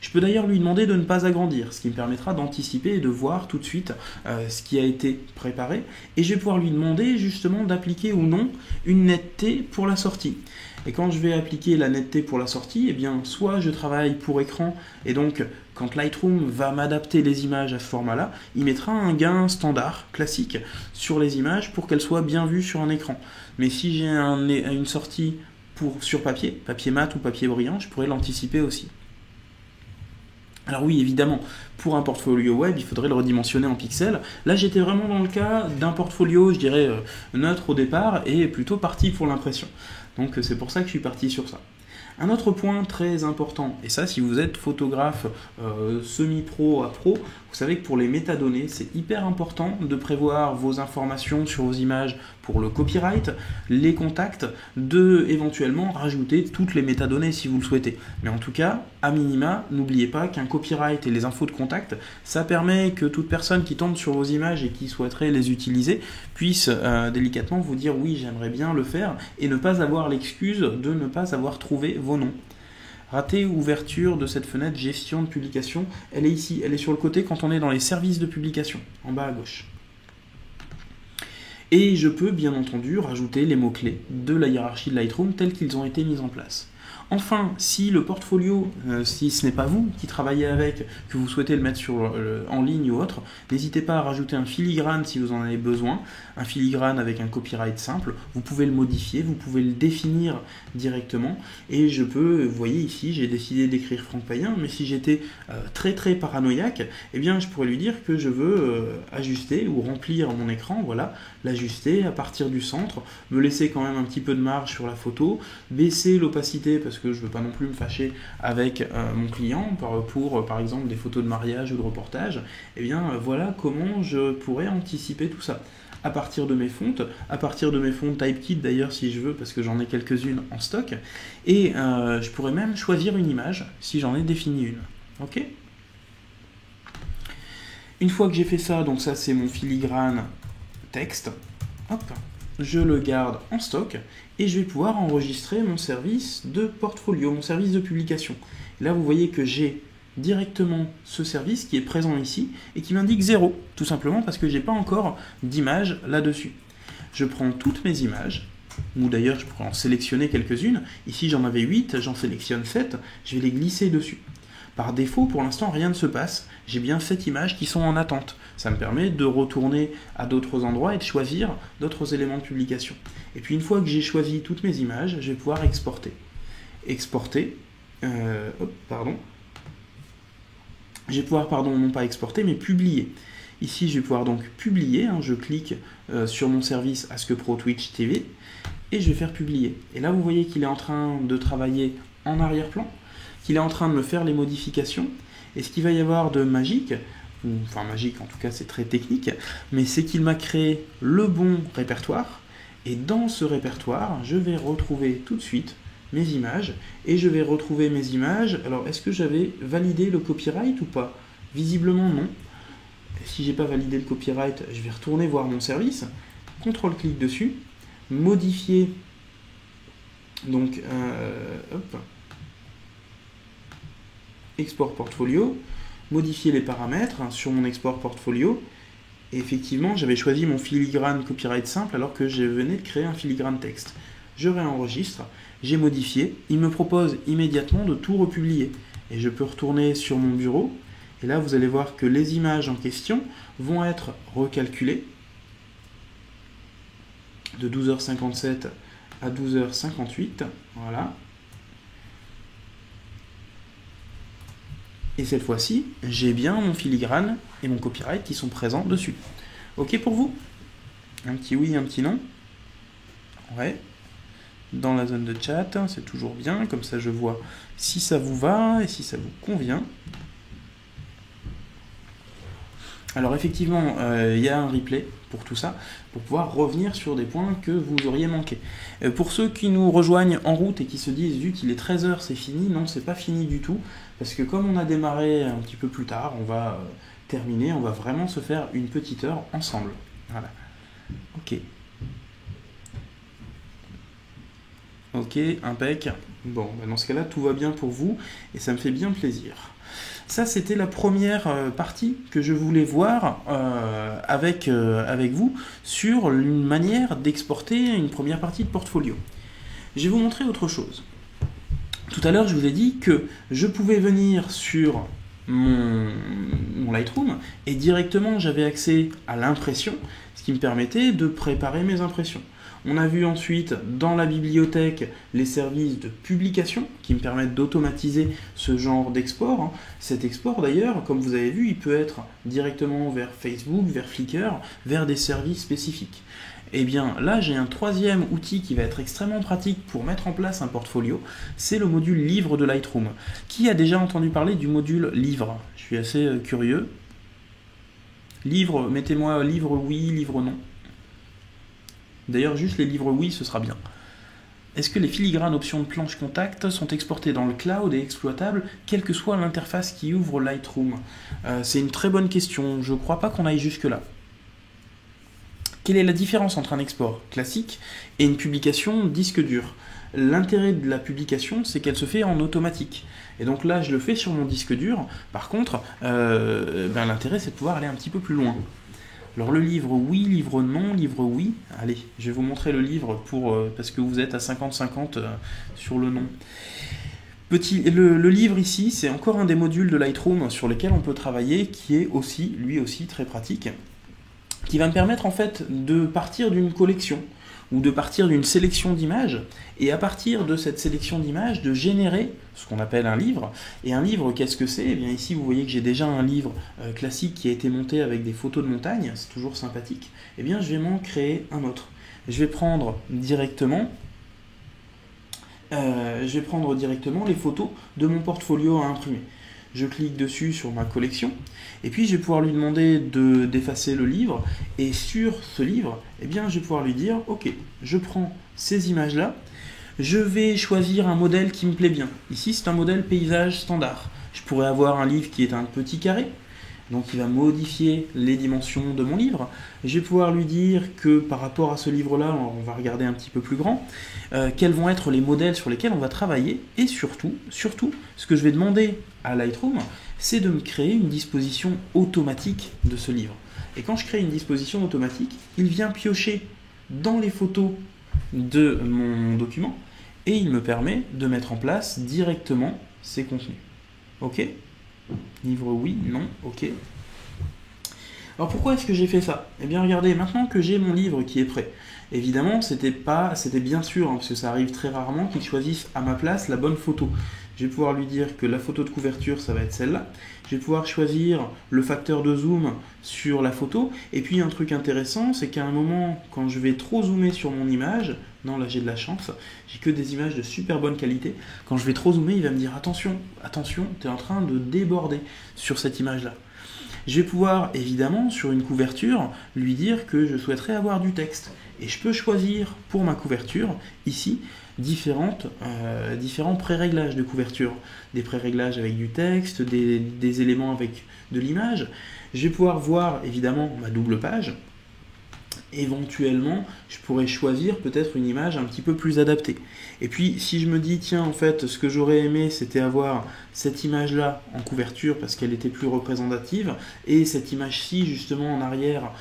Je peux d'ailleurs lui demander de ne pas agrandir, ce qui me permettra d'anticiper et de voir tout de suite ce qui a été préparé. Et je vais pouvoir lui demander justement d'appliquer ou non une netteté pour la sortie. Et quand je vais appliquer la netteté pour la sortie, soit je travaille pour écran, et donc quand Lightroom va m'adapter les images à ce format-là, il mettra un gain standard, classique, sur les images pour qu'elles soient bien vues sur un écran. Mais si j'ai une sortie sur papier mat ou papier brillant, je pourrais l'anticiper aussi. Alors oui, évidemment, pour un portfolio web, il faudrait le redimensionner en pixels. Là, j'étais vraiment dans le cas d'un portfolio, je dirais, neutre au départ, et plutôt parti pour l'impression. Donc c'est pour ça que je suis parti sur ça. Un autre point très important, et ça si vous êtes photographe semi-pro à pro, vous savez que pour les métadonnées, c'est hyper important de prévoir vos informations sur vos images pour le copyright, les contacts, de éventuellement rajouter toutes les métadonnées si vous le souhaitez. Mais en tout cas, à minima, n'oubliez pas qu'un copyright et les infos de contact, ça permet que toute personne qui tombe sur vos images et qui souhaiterait les utiliser puisse délicatement vous dire oui, j'aimerais bien le faire, et ne pas avoir l'excuse de ne pas avoir trouvé vos noms. Rater ouverture de cette fenêtre gestion de publication. Elle est ici, elle est sur le côté quand on est dans les services de publication, en bas à gauche. Et je peux bien entendu rajouter les mots-clés de la hiérarchie de Lightroom tels qu'ils ont été mis en place. Enfin, si le portfolio, si ce n'est pas vous qui travaillez avec, que vous souhaitez le mettre en ligne ou autre, n'hésitez pas à rajouter un filigrane si vous en avez besoin, un filigrane avec un copyright simple, vous pouvez le modifier, vous pouvez le définir directement, et je peux, vous voyez ici, j'ai décidé d'écrire Franck Payen, mais si j'étais très paranoïaque, eh bien je pourrais lui dire que je veux ajuster ou remplir mon écran, voilà, l'ajuster à partir du centre, me laisser quand même un petit peu de marge sur la photo, baisser l'opacité parce que je ne veux pas non plus me fâcher avec mon client pour par exemple des photos de mariage ou de reportage, et bien voilà comment je pourrais anticiper tout ça. À partir de mes fontes Typekit d'ailleurs si je veux, parce que j'en ai quelques-unes en stock, et je pourrais même choisir une image si j'en ai défini une. Ok ? Une fois que j'ai fait ça, donc ça c'est mon filigrane texte, hop, je le garde en stock et je vais pouvoir enregistrer mon service de portfolio, mon service de publication. Là vous voyez que j'ai directement ce service qui est présent ici et qui m'indique 0, tout simplement parce que j'ai pas encore d'image là-dessus. Je prends toutes mes images, ou d'ailleurs je pourrais en sélectionner quelques-unes, ici j'en avais 8, j'en sélectionne 7, je vais les glisser dessus. Par défaut, pour l'instant, rien ne se passe. J'ai bien 7 images qui sont en attente. Ça me permet de retourner à d'autres endroits et de choisir d'autres éléments de publication. Et puis une fois que j'ai choisi toutes mes images, je vais pouvoir exporter. Je vais pouvoir, non pas exporter, mais publier. Ici, je vais pouvoir donc publier. Je clique sur mon service AskPro Twitch TV et je vais faire publier. Et là, vous voyez qu'il est en train de travailler en arrière-plan, qu'il est en train de me faire les modifications, et ce qu'il va y avoir de magique, enfin magique en tout cas c'est très technique, mais c'est qu'il m'a créé le bon répertoire, et dans ce répertoire, je vais retrouver tout de suite mes images, et je vais retrouver mes images. Alors est-ce que j'avais validé le copyright ou pas? Visiblement non. Si j'ai pas validé le copyright, je vais retourner voir mon service, CTRL-clic dessus, modifier, donc hop, export portfolio, modifier les paramètres sur mon export portfolio, et effectivement j'avais choisi mon filigrane copyright simple alors que je venais de créer un filigrane texte. Je réenregistre, j'ai modifié, il me propose immédiatement de tout republier, et je peux retourner sur mon bureau, et là vous allez voir que les images en question vont être recalculées de 12h57 à 12h58, voilà. Et cette fois-ci, j'ai bien mon filigrane et mon copyright qui sont présents dessus. Ok pour vous? Un petit oui, un petit non? Ouais. Dans la zone de chat, c'est toujours bien, comme ça je vois si ça vous va et si ça vous convient. Alors effectivement, il y a un replay pour tout ça, pour pouvoir revenir sur des points que vous auriez manqués. Pour ceux qui nous rejoignent en route et qui se disent « Zut, il est 13h, c'est fini », non, c'est pas fini du tout, parce que comme on a démarré un petit peu plus tard, on va terminer, on va vraiment se faire une petite heure ensemble. Voilà. Ok. Ok, impec. Bon, dans ce cas-là, tout va bien pour vous, et ça me fait bien plaisir. Ça, c'était la première partie que je voulais voir avec vous sur une manière d'exporter une première partie de portfolio. Je vais vous montrer autre chose. Tout à l'heure, je vous ai dit que je pouvais venir sur mon Lightroom et directement, j'avais accès à l'impression, ce qui me permettait de préparer mes impressions. On a vu ensuite dans la bibliothèque les services de publication qui me permettent d'automatiser ce genre d'export. Cet export d'ailleurs, comme vous avez vu, il peut être directement vers Facebook, vers Flickr, vers des services spécifiques. Et bien là, j'ai un troisième outil qui va être extrêmement pratique pour mettre en place un portfolio, c'est le module livre de Lightroom. Qui a déjà entendu parler du module livre? Je suis assez curieux. Livre, mettez-moi livre oui, livre non. D'ailleurs, juste les livres oui, ce sera bien. Est-ce que les filigranes options de planche contact sont exportées dans le cloud et exploitables, quelle que soit l'interface qui ouvre Lightroom? C'est une très bonne question, je ne crois pas qu'on aille jusque-là. Quelle est la différence entre un export classique et une publication disque dur? L'intérêt de la publication, c'est qu'elle se fait en automatique. Et donc là, je le fais sur mon disque dur. Par contre, l'intérêt, c'est de pouvoir aller un petit peu plus loin. Alors le livre oui, livre non, livre oui. Allez, je vais vous montrer le livre parce que vous êtes à 50-50 sur le non. Le livre ici, c'est encore un des modules de Lightroom sur lesquels on peut travailler, qui est aussi, lui aussi, très pratique, qui va me permettre en fait de partir d'une collection ou de partir d'une sélection d'images, et à partir de cette sélection d'images, de générer ce qu'on appelle un livre. Et un livre, qu'est-ce que c'est? Eh bien ici, vous voyez que j'ai déjà un livre classique qui a été monté avec des photos de montagne, c'est toujours sympathique. Eh bien, je vais m'en créer un autre. Je vais prendre directement les photos de mon portfolio à imprimer. Je clique dessus sur ma collection, et puis je vais pouvoir lui demander d'effacer le livre, et sur ce livre, eh bien, je vais pouvoir lui dire, ok, je prends ces images-là, je vais choisir un modèle qui me plaît bien. Ici, c'est un modèle paysage standard. Je pourrais avoir un livre qui est un petit carré, donc il va modifier les dimensions de mon livre. Je vais pouvoir lui dire que par rapport à ce livre-là, on va regarder un petit peu plus grand, quels vont être les modèles sur lesquels on va travailler, et surtout, ce que je vais demander à Lightroom, c'est de me créer une disposition automatique de ce livre. Et quand je crée une disposition automatique, il vient piocher dans les photos de mon document, et il me permet de mettre en place directement ces contenus. Ok ? Livre oui, non, ok. Alors pourquoi est-ce que j'ai fait ça? Eh bien regardez, maintenant que j'ai mon livre qui est prêt, évidemment c'était bien sûr, parce que ça arrive très rarement, qu'il choisisse à ma place la bonne photo. Je vais pouvoir lui dire que la photo de couverture, ça va être celle-là. Je vais pouvoir choisir le facteur de zoom sur la photo. Et puis un truc intéressant, c'est qu'à un moment, quand je vais trop zoomer sur mon image, non là j'ai de la chance, j'ai que des images de super bonne qualité, quand je vais trop zoomer, il va me dire attention, tu es en train de déborder sur cette image-là. Je vais pouvoir, évidemment, sur une couverture, lui dire que je souhaiterais avoir du texte. Et je peux choisir pour ma couverture, ici, différents pré-réglages de couverture. Des pré-réglages avec du texte, des éléments avec de l'image. Je vais pouvoir voir, évidemment, ma double page. Éventuellement, je pourrais choisir peut-être une image un petit peu plus adaptée. Et puis, si je me dis, tiens, en fait, ce que j'aurais aimé, c'était avoir cette image-là en couverture parce qu'elle était plus représentative, et cette image-ci, justement, en arrière,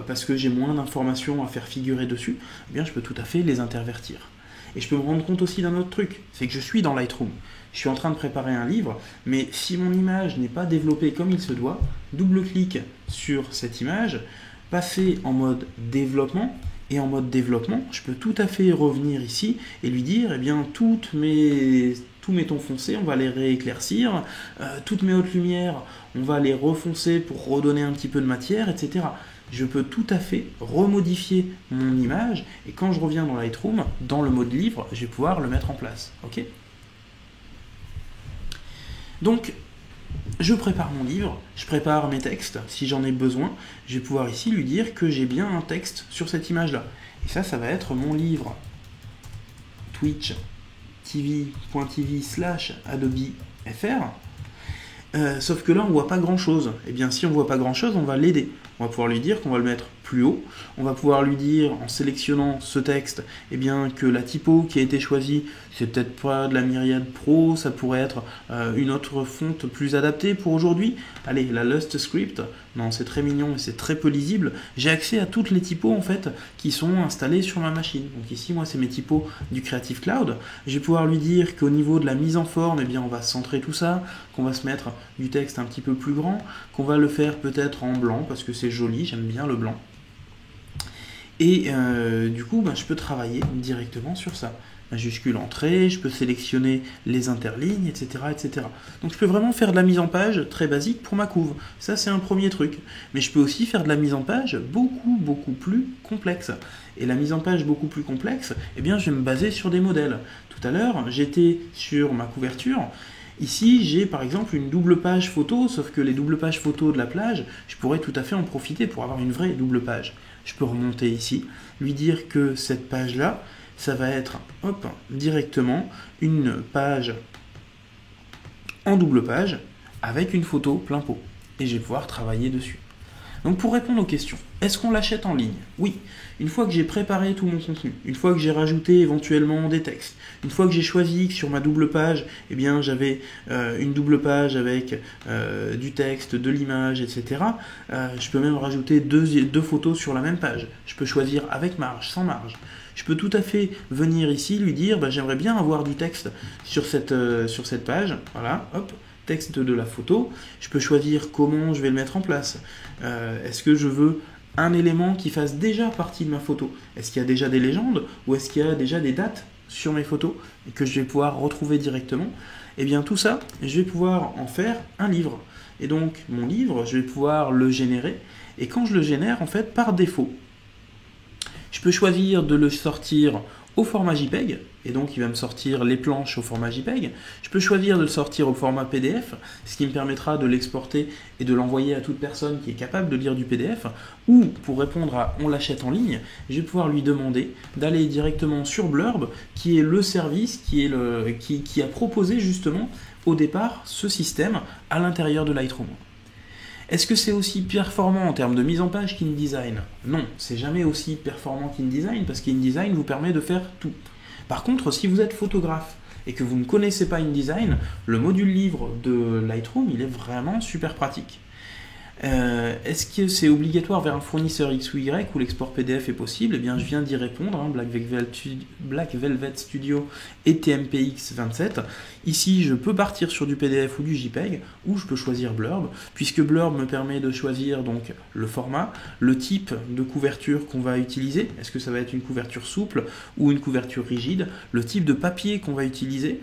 parce que j'ai moins d'informations à faire figurer dessus, eh bien, je peux tout à fait les intervertir. Et je peux me rendre compte aussi d'un autre truc, c'est que je suis dans Lightroom. Je suis en train de préparer un livre, mais si mon image n'est pas développée comme il se doit, double-clic sur cette image, passer en mode développement, et en mode développement, je peux tout à fait revenir ici et lui dire, eh bien, tous mes tons foncés, on va les rééclaircir, toutes mes hautes lumières, on va les refoncer pour redonner un petit peu de matière, etc. Je peux tout à fait remodifier mon image, et quand je reviens dans Lightroom, dans le mode livre, je vais pouvoir le mettre en place. Ok ? Donc, je prépare mon livre, je prépare mes textes, si j'en ai besoin, je vais pouvoir ici lui dire que j'ai bien un texte sur cette image-là. Et ça va être mon livre Twitch tv.tv/AdobeFR. Sauf que là, on ne voit pas grand-chose. Et bien, si on ne voit pas grand-chose, on va l'aider. On va pouvoir lui dire qu'on va le mettre plus haut. On va pouvoir lui dire, en sélectionnant ce texte, eh bien, que la typo qui a été choisie, c'est peut-être pas de la Myriad Pro, ça pourrait être une autre fonte plus adaptée pour aujourd'hui. Allez, la Lust Script, non, c'est très mignon, mais c'est très peu lisible. J'ai accès à toutes les typos, en fait, qui sont installées sur ma machine. Donc ici, moi, c'est mes typos du Creative Cloud. Je vais pouvoir lui dire qu'au niveau de la mise en forme, eh bien, on va centrer tout ça, qu'on va se mettre du texte un petit peu plus grand, qu'on va le faire peut-être en blanc, parce que c'est joli, j'aime bien le blanc. Et du coup, je peux travailler directement sur ça. Majuscule entrée, je peux sélectionner les interlignes, etc., etc. Donc je peux vraiment faire de la mise en page très basique pour ma couve. Ça, c'est un premier truc. Mais je peux aussi faire de la mise en page beaucoup plus complexe. Et la mise en page beaucoup plus complexe, eh bien, je vais me baser sur des modèles. Tout à l'heure, j'étais sur ma couverture. Ici, j'ai par exemple une double page photo, sauf que les doubles pages photo de la plage, je pourrais tout à fait en profiter pour avoir une vraie double page. Je peux remonter ici, lui dire que cette page-là, ça va être, directement une page en double page avec une photo plein pot. Et je vais pouvoir travailler dessus. Donc pour répondre aux questions, est-ce qu'on l'achète en ligne? Oui. Une fois que j'ai préparé tout mon contenu, une fois que j'ai rajouté éventuellement des textes, une fois que j'ai choisi que sur ma double page, eh bien j'avais une double page avec du texte, de l'image, etc. Je peux même rajouter deux photos sur la même page. Je peux choisir avec marge, sans marge. Je peux tout à fait venir ici lui dire j'aimerais bien avoir du texte sur cette page. Voilà, hop, texte de la photo. Je peux choisir comment je vais le mettre en place. Est-ce que je veux un élément qui fasse déjà partie de ma photo? Est-ce qu'il y a déjà des légendes ou est-ce qu'il y a déjà des dates sur mes photos et que je vais pouvoir retrouver directement? Eh bien tout ça, je vais pouvoir en faire un livre. Et donc mon livre, je vais pouvoir le générer. Et quand je le génère, en fait, par défaut, je peux choisir de le sortir au format JPEG, et donc il va me sortir les planches au format JPEG. Je peux choisir de le sortir au format PDF, ce qui me permettra de l'exporter et de l'envoyer à toute personne qui est capable de lire du PDF, ou pour répondre à on l'achète en ligne, je vais pouvoir lui demander d'aller directement sur Blurb, qui est le service qui a proposé justement au départ ce système à l'intérieur de Lightroom. Est-ce que c'est aussi performant en termes de mise en page qu'InDesign? Non, c'est jamais aussi performant qu'InDesign parce qu'InDesign vous permet de faire tout. Par contre, si vous êtes photographe et que vous ne connaissez pas InDesign, le module livre de Lightroom, il est vraiment super pratique. Est-ce que c'est obligatoire vers un fournisseur X ou Y où l'export PDF est possible? Eh bien, je viens d'y répondre, Black Velvet Studio et TMPX 27. Ici, je peux partir sur du PDF ou du JPEG, ou je peux choisir Blurb, puisque Blurb me permet de choisir donc le format, le type de couverture qu'on va utiliser. Est-ce que ça va être une couverture souple ou une couverture rigide? Le type de papier qu'on va utiliser,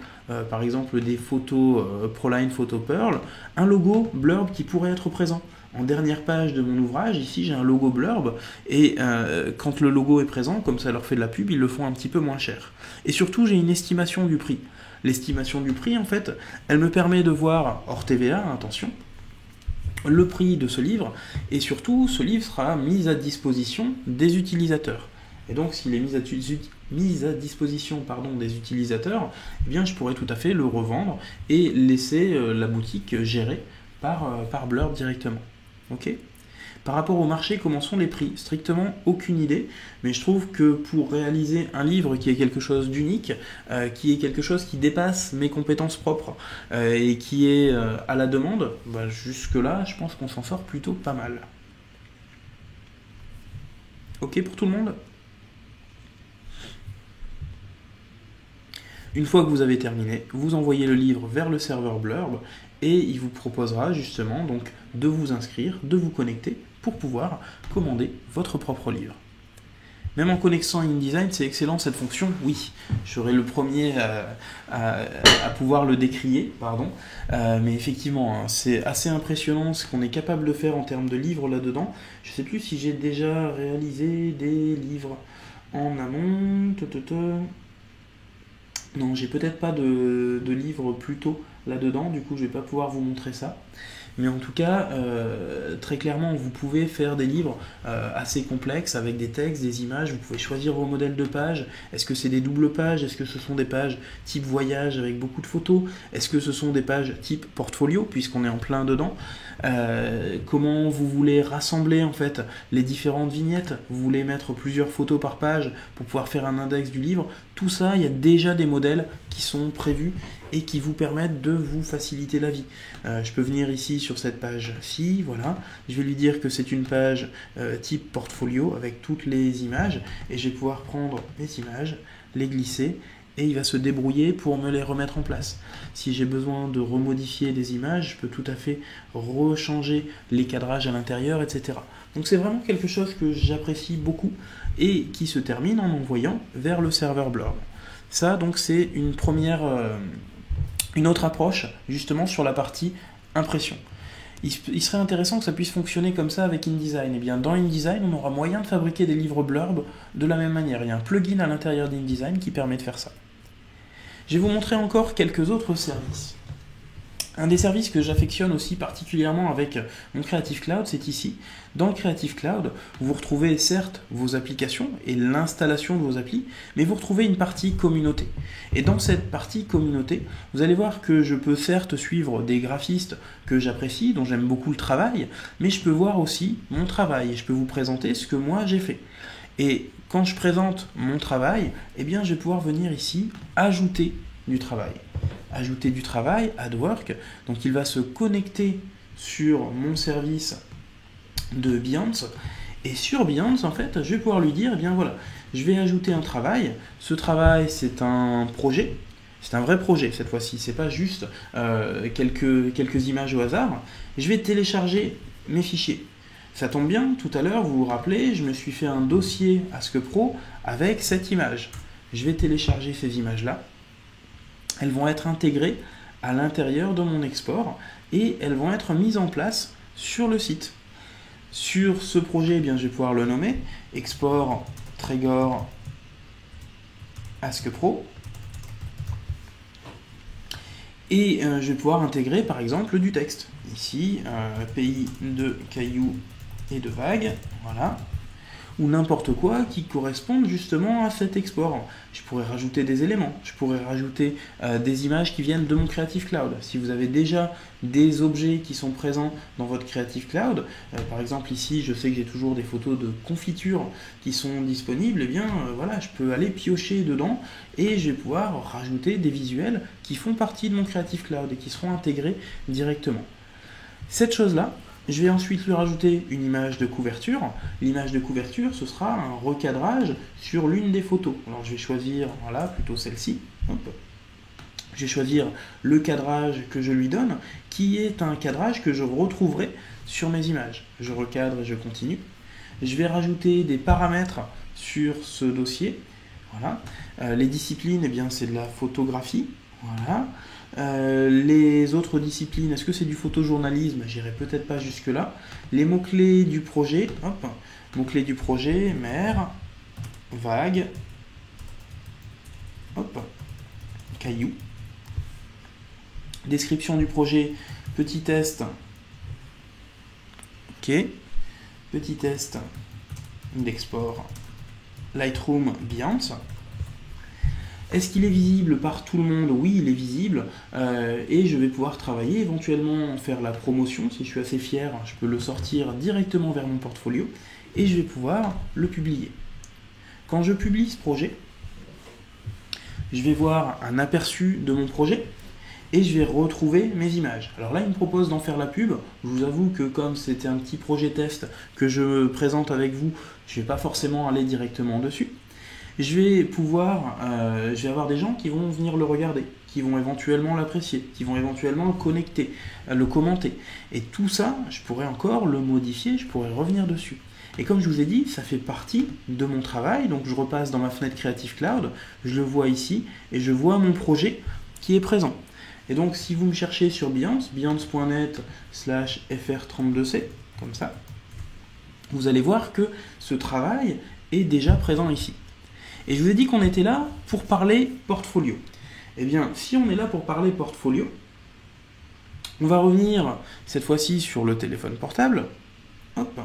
par exemple des photos Proline Photo Pearl, un logo Blurb qui pourrait être présent. En dernière page de mon ouvrage, ici j'ai un logo Blurb, et quand le logo est présent, comme ça leur fait de la pub, ils le font un petit peu moins cher. Et surtout, j'ai une estimation du prix. L'estimation du prix, en fait, elle me permet de voir, hors TVA, attention, le prix de ce livre, et surtout, ce livre sera mis à disposition des utilisateurs. Et donc, s'il est mis à disposition des utilisateurs, eh bien, je pourrais tout à fait le revendre et laisser la boutique gérée par Blurb directement. Ok. Par rapport au marché, comment sont les prix? Strictement aucune idée, mais je trouve que pour réaliser un livre qui est quelque chose d'unique, qui est quelque chose qui dépasse mes compétences propres et qui est à la demande, jusque-là, je pense qu'on s'en sort plutôt pas mal. Ok pour tout le monde? Une fois que vous avez terminé, vous envoyez le livre vers le serveur Blurb et il vous proposera justement donc de vous inscrire, de vous connecter pour pouvoir commander votre propre livre. Même en connectant InDesign, c'est excellent cette fonction, oui, je serai le premier à pouvoir le décrier, mais effectivement, c'est assez impressionnant ce qu'on est capable de faire en termes de livres là-dedans. Je ne sais plus si j'ai déjà réalisé des livres en amont. Non, j'ai peut-être pas de livre plus tôt là-dedans, du coup je vais pas pouvoir vous montrer ça. Mais en tout cas, très clairement, vous pouvez faire des livres assez complexes avec des textes, des images, vous pouvez choisir vos modèles de pages. Est-ce que c'est des doubles pages? Est-ce que ce sont des pages type voyage avec beaucoup de photos? Est-ce que ce sont des pages type portfolio, puisqu'on est en plein dedans? Comment vous voulez rassembler en fait les différentes vignettes? Vous voulez mettre plusieurs photos par page pour pouvoir faire un index du livre? Tout ça, il y a déjà des modèles qui sont prévus et qui vous permettent de vous faciliter la vie. Je peux venir ici sur cette page-ci, voilà, je vais lui dire que c'est une page type portfolio avec toutes les images et je vais pouvoir prendre mes images, les glisser et il va se débrouiller pour me les remettre en place. Si j'ai besoin de remodifier des images, je peux tout à fait rechanger les cadrages à l'intérieur, etc. Donc c'est vraiment quelque chose que j'apprécie beaucoup et qui se termine en envoyant vers le serveur Blurb. Ça, donc, c'est une autre approche, justement, sur la partie impression. Il serait intéressant que ça puisse fonctionner comme ça avec InDesign. Eh bien, dans InDesign, on aura moyen de fabriquer des livres Blurb de la même manière. Il y a un plugin à l'intérieur d'InDesign qui permet de faire ça. Je vais vous montrer encore quelques autres services. Un des services que j'affectionne aussi particulièrement avec mon Creative Cloud, c'est ici. Dans le Creative Cloud, vous retrouvez certes vos applications et l'installation de vos applis, mais vous retrouvez une partie communauté. Et dans cette partie communauté, vous allez voir que je peux certes suivre des graphistes que j'apprécie, dont j'aime beaucoup le travail, mais je peux voir aussi mon travail et je peux vous présenter ce que moi j'ai fait. Et quand je présente mon travail, eh bien je vais pouvoir venir ici ajouter du travail. Ajouter du travail, add work, donc il va se connecter sur mon service de Behance, et sur Behance en fait je vais pouvoir lui dire, eh bien voilà, je vais ajouter un travail, ce travail c'est un projet, c'est un vrai projet cette fois-ci, c'est pas juste quelques images au hasard, je vais télécharger mes fichiers. Ça tombe bien, tout à l'heure, vous vous rappelez, je me suis fait un dossier Ask Pro avec cette image. Je vais télécharger ces images-là. Elles vont être intégrées à l'intérieur de mon export et elles vont être mises en place sur le site. Sur ce projet, eh bien, je vais pouvoir le nommer Export Trégor Ask Pro. Et je vais pouvoir intégrer par exemple du texte. Ici, pays de cailloux et de vagues, voilà, ou n'importe quoi qui corresponde justement à cet export. Je pourrais rajouter des éléments, je pourrais rajouter des images qui viennent de mon Creative Cloud. Si vous avez déjà des objets qui sont présents dans votre Creative Cloud, par exemple ici je sais que j'ai toujours des photos de confiture qui sont disponibles, et bien voilà, je peux aller piocher dedans et je vais pouvoir rajouter des visuels qui font partie de mon Creative Cloud et qui seront intégrés directement. Cette chose-là, je vais ensuite lui rajouter une image de couverture. L'image de couverture, ce sera un recadrage sur l'une des photos. Alors je vais choisir, voilà, plutôt celle-ci. Je vais choisir le cadrage que je lui donne, qui est un cadrage que je retrouverai sur mes images. Je recadre et je continue. Je vais rajouter des paramètres sur ce dossier. Voilà. Les disciplines, eh bien, c'est de la photographie. Voilà. Les autres disciplines, est-ce que c'est du photojournalisme? J'irai peut-être pas jusque-là. Les mots-clés du projet, hop, mots-clés du projet, mer, vague, hop, caillou. Description du projet, petit test, ok, petit test d'export, Lightroom, Behance. Est-ce qu'il est visible par tout le monde? Oui, il est visible et je vais pouvoir travailler, éventuellement faire la promotion. Si je suis assez fier, je peux le sortir directement vers mon portfolio et je vais pouvoir le publier. Quand je publie ce projet, je vais voir un aperçu de mon projet et je vais retrouver mes images. Alors là, il me propose d'en faire la pub. Je vous avoue que comme c'était un petit projet test que je présente avec vous, je ne vais pas forcément aller directement dessus. Je vais avoir des gens qui vont venir le regarder, qui vont éventuellement l'apprécier, qui vont éventuellement le connecter, le commenter. Et tout ça, je pourrais encore le modifier, je pourrais revenir dessus. Et comme je vous ai dit, ça fait partie de mon travail, donc je repasse dans ma fenêtre Creative Cloud, je le vois ici, et je vois mon projet qui est présent. Et donc si vous me cherchez sur Behance, behance.net/fr32c, comme ça, vous allez voir que ce travail est déjà présent ici. Et je vous ai dit qu'on était là pour parler portfolio. Eh bien, si on est là pour parler portfolio, on va revenir cette fois-ci sur le téléphone portable. Hop.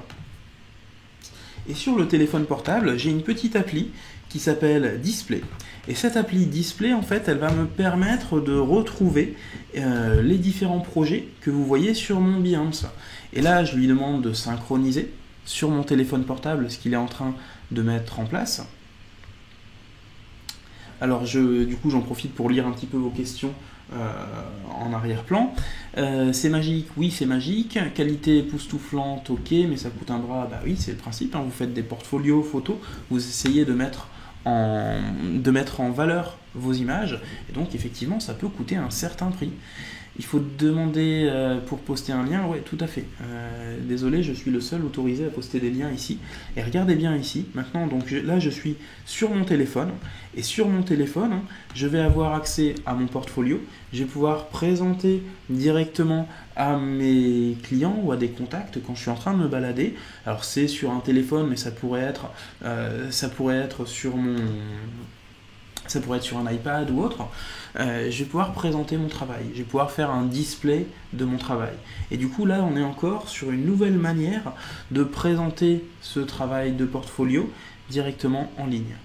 Et sur le téléphone portable, j'ai une petite appli qui s'appelle Display. Et cette appli Display, en fait, elle va me permettre de retrouver les différents projets que vous voyez sur mon Behance. Et là, je lui demande de synchroniser sur mon téléphone portable ce qu'il est en train de mettre en place. Alors du coup j'en profite pour lire un petit peu vos questions en arrière-plan. C'est magique, oui c'est magique. Qualité époustouflante, ok, mais ça coûte un bras, bah oui c'est le principe, hein. Vous faites des portfolios photos, vous essayez de mettre en valeur vos images, et donc effectivement ça peut coûter un certain prix. Il faut demander pour poster un lien, ouais tout à fait. Désolé, je suis le seul autorisé à poster des liens ici. Et regardez bien ici, maintenant, donc là je suis sur mon téléphone, et sur mon téléphone, je vais avoir accès à mon portfolio, je vais pouvoir présenter directement à mes clients ou à des contacts quand je suis en train de me balader. Alors c'est sur un téléphone, mais ça pourrait être sur ça pourrait être sur un iPad ou autre, je vais pouvoir présenter mon travail, je vais pouvoir faire un display de mon travail. Et du coup là on est encore sur une nouvelle manière de présenter ce travail de portfolio directement en ligne.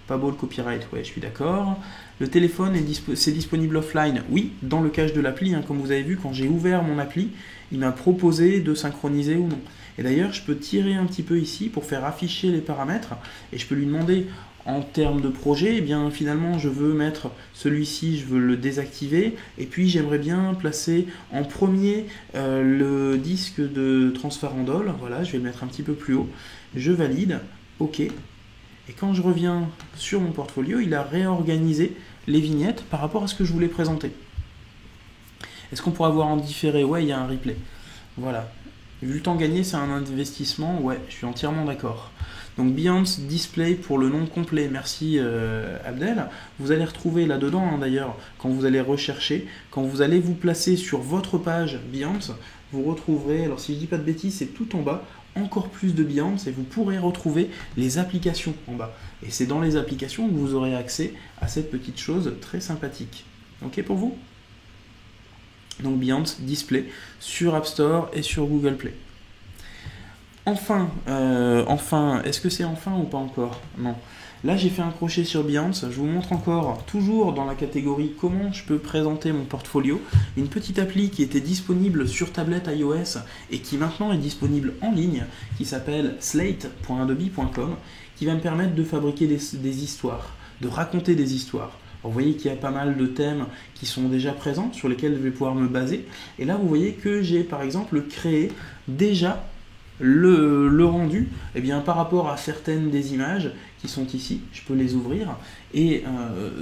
Pas beau le copyright, ouais je suis d'accord. Le téléphone c'est disponible offline, oui, dans le cache de l'appli, hein, comme vous avez vu quand j'ai ouvert mon appli, il m'a proposé de synchroniser ou non. Et d'ailleurs je peux tirer un petit peu ici pour faire afficher les paramètres et je peux lui demander en termes de projet, eh bien finalement je veux mettre celui-ci, je veux le désactiver et puis j'aimerais bien placer en premier le disque de transfarandole, voilà, je vais le mettre un petit peu plus haut, je valide, ok. Et quand je reviens sur mon portfolio, il a réorganisé les vignettes par rapport à ce que je voulais présenter. Est-ce qu'on pourra voir en différé? Ouais, il y a un replay. Voilà. Vu le temps gagné, c'est un investissement. Ouais, je suis entièrement d'accord. Donc Behance Display pour le nom complet. Merci Abdel. Vous allez retrouver là-dedans, hein, d'ailleurs, quand vous allez rechercher, quand vous allez vous placer sur votre page Behance, vous retrouverez, alors si je dis pas de bêtises, c'est tout en bas, encore plus de Behance et vous pourrez retrouver les applications en bas. Et c'est dans les applications que vous aurez accès à cette petite chose très sympathique. Ok pour vous? Donc Behance Display sur App Store et sur Google Play. Enfin, est-ce que c'est enfin ou pas encore? Non. Là, j'ai fait un crochet sur Behance. Je vous montre encore, toujours dans la catégorie comment je peux présenter mon portfolio, une petite appli qui était disponible sur tablette iOS et qui maintenant est disponible en ligne, qui s'appelle slate.adobe.com, qui va me permettre de fabriquer des histoires, de raconter des histoires. Alors, vous voyez qu'il y a pas mal de thèmes qui sont déjà présents, sur lesquels je vais pouvoir me baser. Et là, vous voyez que j'ai, par exemple, créé déjà le rendu, eh bien, par rapport à certaines des images qui sont ici, je peux les ouvrir et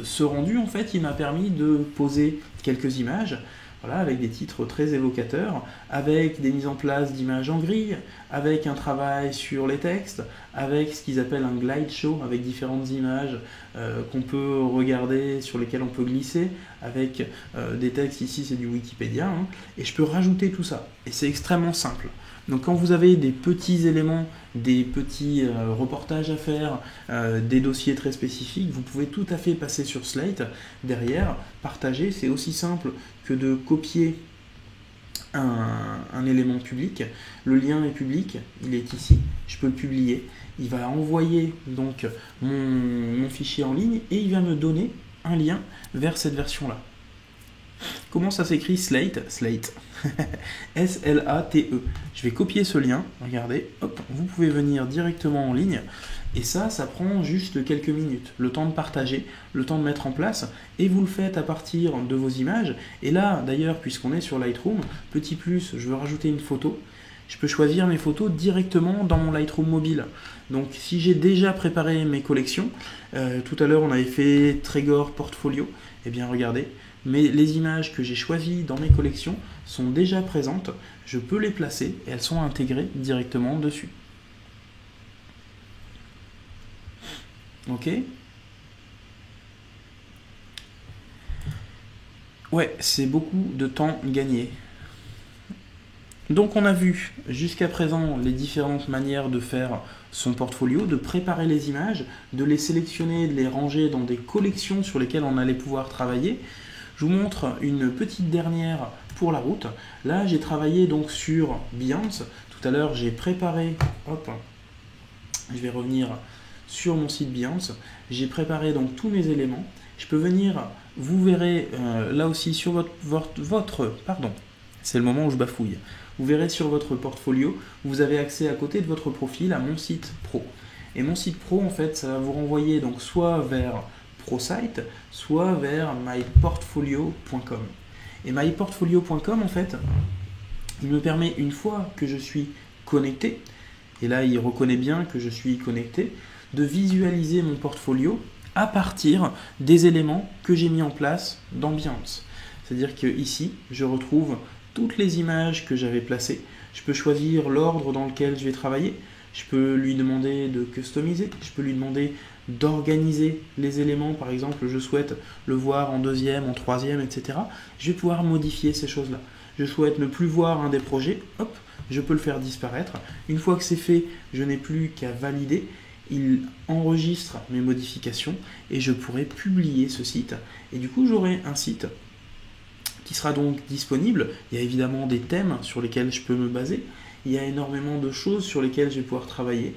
ce rendu en fait il m'a permis de poser quelques images, voilà, avec des titres très évocateurs, avec des mises en place d'images en grille, avec un travail sur les textes, avec ce qu'ils appellent un glide show, avec différentes images qu'on peut regarder, sur lesquelles on peut glisser, avec des textes, ici c'est du Wikipédia, hein, et je peux rajouter tout ça, et c'est extrêmement simple. Donc quand vous avez des petits éléments, des petits reportages à faire, des dossiers très spécifiques, vous pouvez tout à fait passer sur Slate, derrière, partager, c'est aussi simple que de copier un élément public. Le lien est public, il est ici, je peux le publier, il va envoyer donc mon fichier en ligne et il va me donner un lien vers cette version-là. Comment ça s'écrit Slate? Slate. S-L-A-T-E. Je vais copier ce lien, regardez, hop, vous pouvez venir directement en ligne, et ça prend juste quelques minutes, le temps de partager, le temps de mettre en place, et vous le faites à partir de vos images, et là, d'ailleurs, puisqu'on est sur Lightroom, petit plus, je veux rajouter une photo, je peux choisir mes photos directement dans mon Lightroom mobile. Donc si j'ai déjà préparé mes collections, tout à l'heure on avait fait Trégor Portfolio, et bien regardez, mais les images que j'ai choisies dans mes collections sont déjà présentes, je peux les placer et elles sont intégrées directement dessus. Ok? Ouais, c'est beaucoup de temps gagné. Donc on a vu jusqu'à présent les différentes manières de faire son portfolio, de préparer les images, de les sélectionner, de les ranger dans des collections sur lesquelles on allait pouvoir travailler. Je vous montre une petite dernière pour la route. Là, j'ai travaillé donc sur Behance. Tout à l'heure, j'ai préparé, hop, je vais revenir sur mon site Behance. J'ai préparé donc tous mes éléments. Je peux venir, vous verrez là aussi sur pardon, c'est le moment où je bafouille. Vous verrez sur votre portfolio, vous avez accès à côté de votre profil à mon site pro. Et mon site pro, en fait, ça va vous renvoyer donc soit vers ProSite, soit vers myportfolio.com. Et myportfolio.com, en fait, il me permet, une fois que je suis connecté, et là il reconnaît bien que je suis connecté, de visualiser mon portfolio à partir des éléments que j'ai mis en place dans Behance. C'est-à-dire que ici, je retrouve toutes les images que j'avais placées. Je peux choisir l'ordre dans lequel je vais travailler. Je peux lui demander de customiser. Je peux lui demander d'organiser les éléments. Par exemple, je souhaite le voir en deuxième, en troisième, etc. Je vais pouvoir modifier ces choses-là. Je souhaite ne plus voir un des projets. Hop, je peux le faire disparaître. Une fois que c'est fait, je n'ai plus qu'à valider. il enregistre mes modifications et je pourrai publier ce site. Et du coup, j'aurai un site qui sera donc disponible. Il y a évidemment des thèmes sur lesquels je peux me baser. Il y a énormément de choses sur lesquelles je vais pouvoir travailler.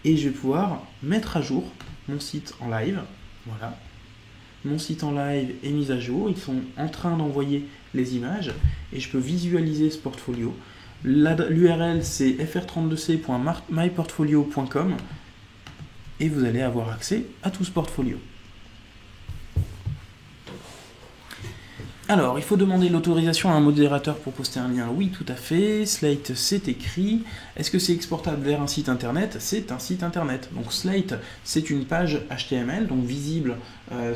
Et je vais pouvoir mettre à jour mon site en live. Voilà. Mon site en live est mis à jour. Ils sont en train d'envoyer les images. Et je peux visualiser ce portfolio. L'URL, c'est fr32c.myportfolio.com. Et vous allez avoir accès à tout ce portfolio. Alors, il faut demander l'autorisation à un modérateur pour poster un lien. Oui, tout à fait. Slate, c'est écrit. Est-ce que c'est exportable vers un site internet? C'est un site internet. Donc Slate, c'est une page HTML, donc visible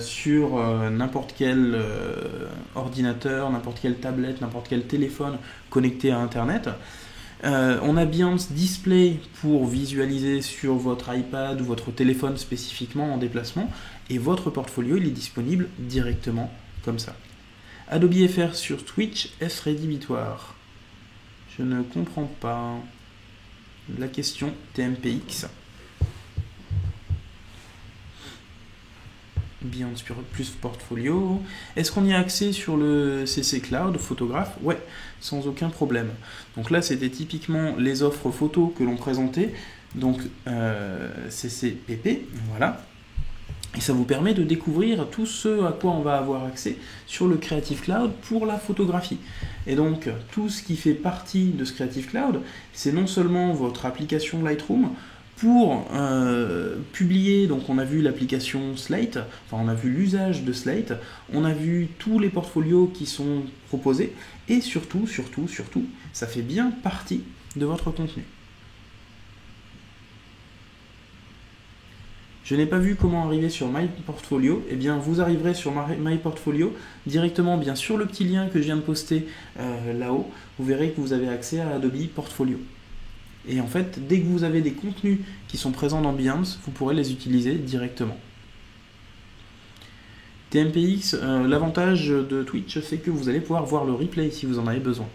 sur n'importe quel ordinateur, n'importe quelle tablette, n'importe quel téléphone connecté à internet. On a Behance Display pour visualiser sur votre iPad ou votre téléphone spécifiquement en déplacement. Et votre portfolio, il est disponible directement comme ça. Adobe FR sur Twitch, est-ce rédhibitoire? Je ne comprends pas la question TMPX. Behance plus portfolio. Est-ce qu'on y a accès sur le CC Cloud photographe? Ouais, sans aucun problème. Donc là, c'était typiquement les offres photos que l'on présentait. Donc CCPP, voilà. Et ça vous permet de découvrir tout ce à quoi on va avoir accès sur le Creative Cloud pour la photographie. Et donc, tout ce qui fait partie de ce Creative Cloud, c'est non seulement votre application Lightroom, pour publier, donc on a vu l'application Slate, enfin on a vu l'usage de Slate, on a vu tous les portfolios qui sont proposés, et surtout, ça fait bien partie de votre contenu. Je n'ai pas vu comment arriver sur My Portfolio. Eh bien, vous arriverez sur My Portfolio directement, bien sur le petit lien que je viens de poster là-haut. Vous verrez que vous avez accès à Adobe Portfolio. Et en fait, dès que vous avez des contenus qui sont présents dans Behance, vous pourrez les utiliser directement. TMPX, l'avantage de Twitch, c'est que vous allez pouvoir voir le replay si vous en avez besoin.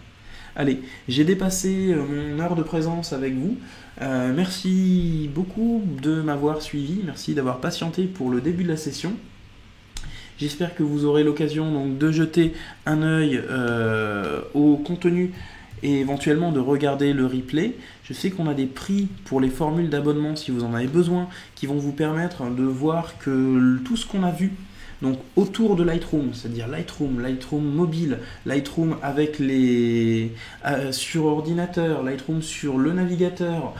Allez, j'ai dépassé mon heure de présence avec vous. Merci beaucoup de m'avoir suivi. Merci d'avoir patienté pour le début de la session. J'espère que vous aurez l'occasion donc de jeter un œil au contenu et éventuellement de regarder le replay. Je sais qu'on a des prix pour les formules d'abonnement si vous en avez besoin, qui vont vous permettre de voir que tout ce qu'on a vu donc autour de Lightroom, c'est-à-dire Lightroom mobile, Lightroom avec sur ordinateur, Lightroom sur le navigateur,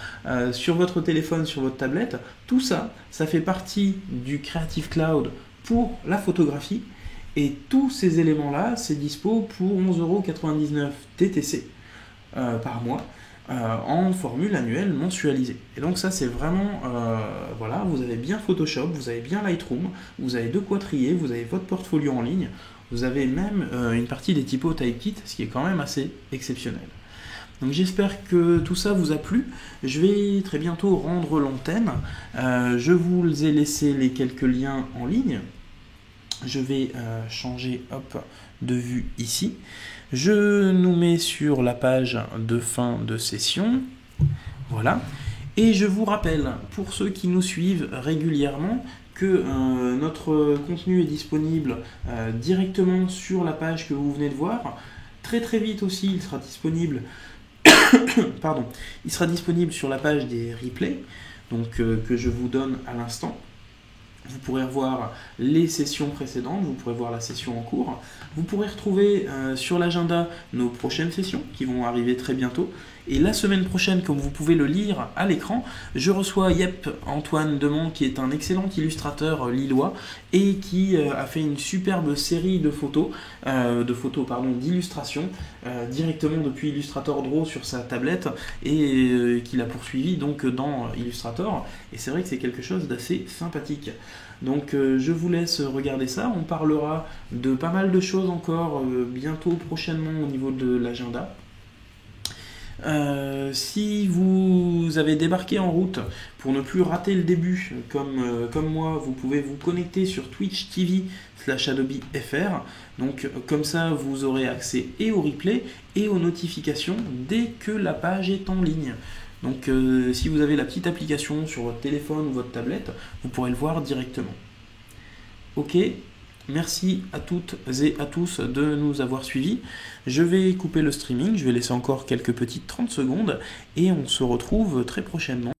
sur votre téléphone, sur votre tablette, tout ça, ça fait partie du Creative Cloud pour la photographie. Et tous ces éléments-là, c'est dispo pour 11,99 € TTC par mois. En formule annuelle mensualisée. Et donc ça c'est vraiment, voilà, vous avez bien Photoshop, vous avez bien Lightroom, vous avez de quoi trier, vous avez votre portfolio en ligne, vous avez même une partie des typos Typekit, ce qui est quand même assez exceptionnel. Donc j'espère que tout ça vous a plu. Je vais très bientôt rendre l'antenne. Je vous ai laissé les quelques liens en ligne. Je vais changer de vue ici. Je nous mets sur la page de fin de session. Voilà. Et je vous rappelle, pour ceux qui nous suivent régulièrement, que notre contenu est disponible directement sur la page que vous venez de voir. Très très vite aussi, il sera disponible pardon, il sera disponible sur la page des replays, donc que je vous donne à l'instant. Vous pourrez revoir les sessions précédentes, vous pourrez voir la session en cours. Vous pourrez retrouver sur l'agenda nos prochaines sessions qui vont arriver très bientôt. Et la semaine prochaine, comme vous pouvez le lire à l'écran, je reçois Antoine Demont, qui est un excellent illustrateur lillois et qui a fait une superbe série de photos, d'illustrations directement depuis Illustrator Draw sur sa tablette et qu'il a poursuivi donc dans Illustrator. Et c'est vrai que c'est quelque chose d'assez sympathique. Donc je vous laisse regarder ça. On parlera de pas mal de choses encore bientôt, prochainement au niveau de l'agenda. Si vous avez débarqué en route pour ne plus rater le début comme moi, vous pouvez vous connecter sur Twitch TV/Adobe FR. Donc comme ça vous aurez accès et au replay et aux notifications dès que la page est en ligne. Donc si vous avez la petite application sur votre téléphone ou votre tablette, vous pourrez le voir directement. Ok, merci à toutes et à tous de nous avoir suivis. Je vais couper le streaming, je vais laisser encore quelques petites 30 secondes et on se retrouve très prochainement.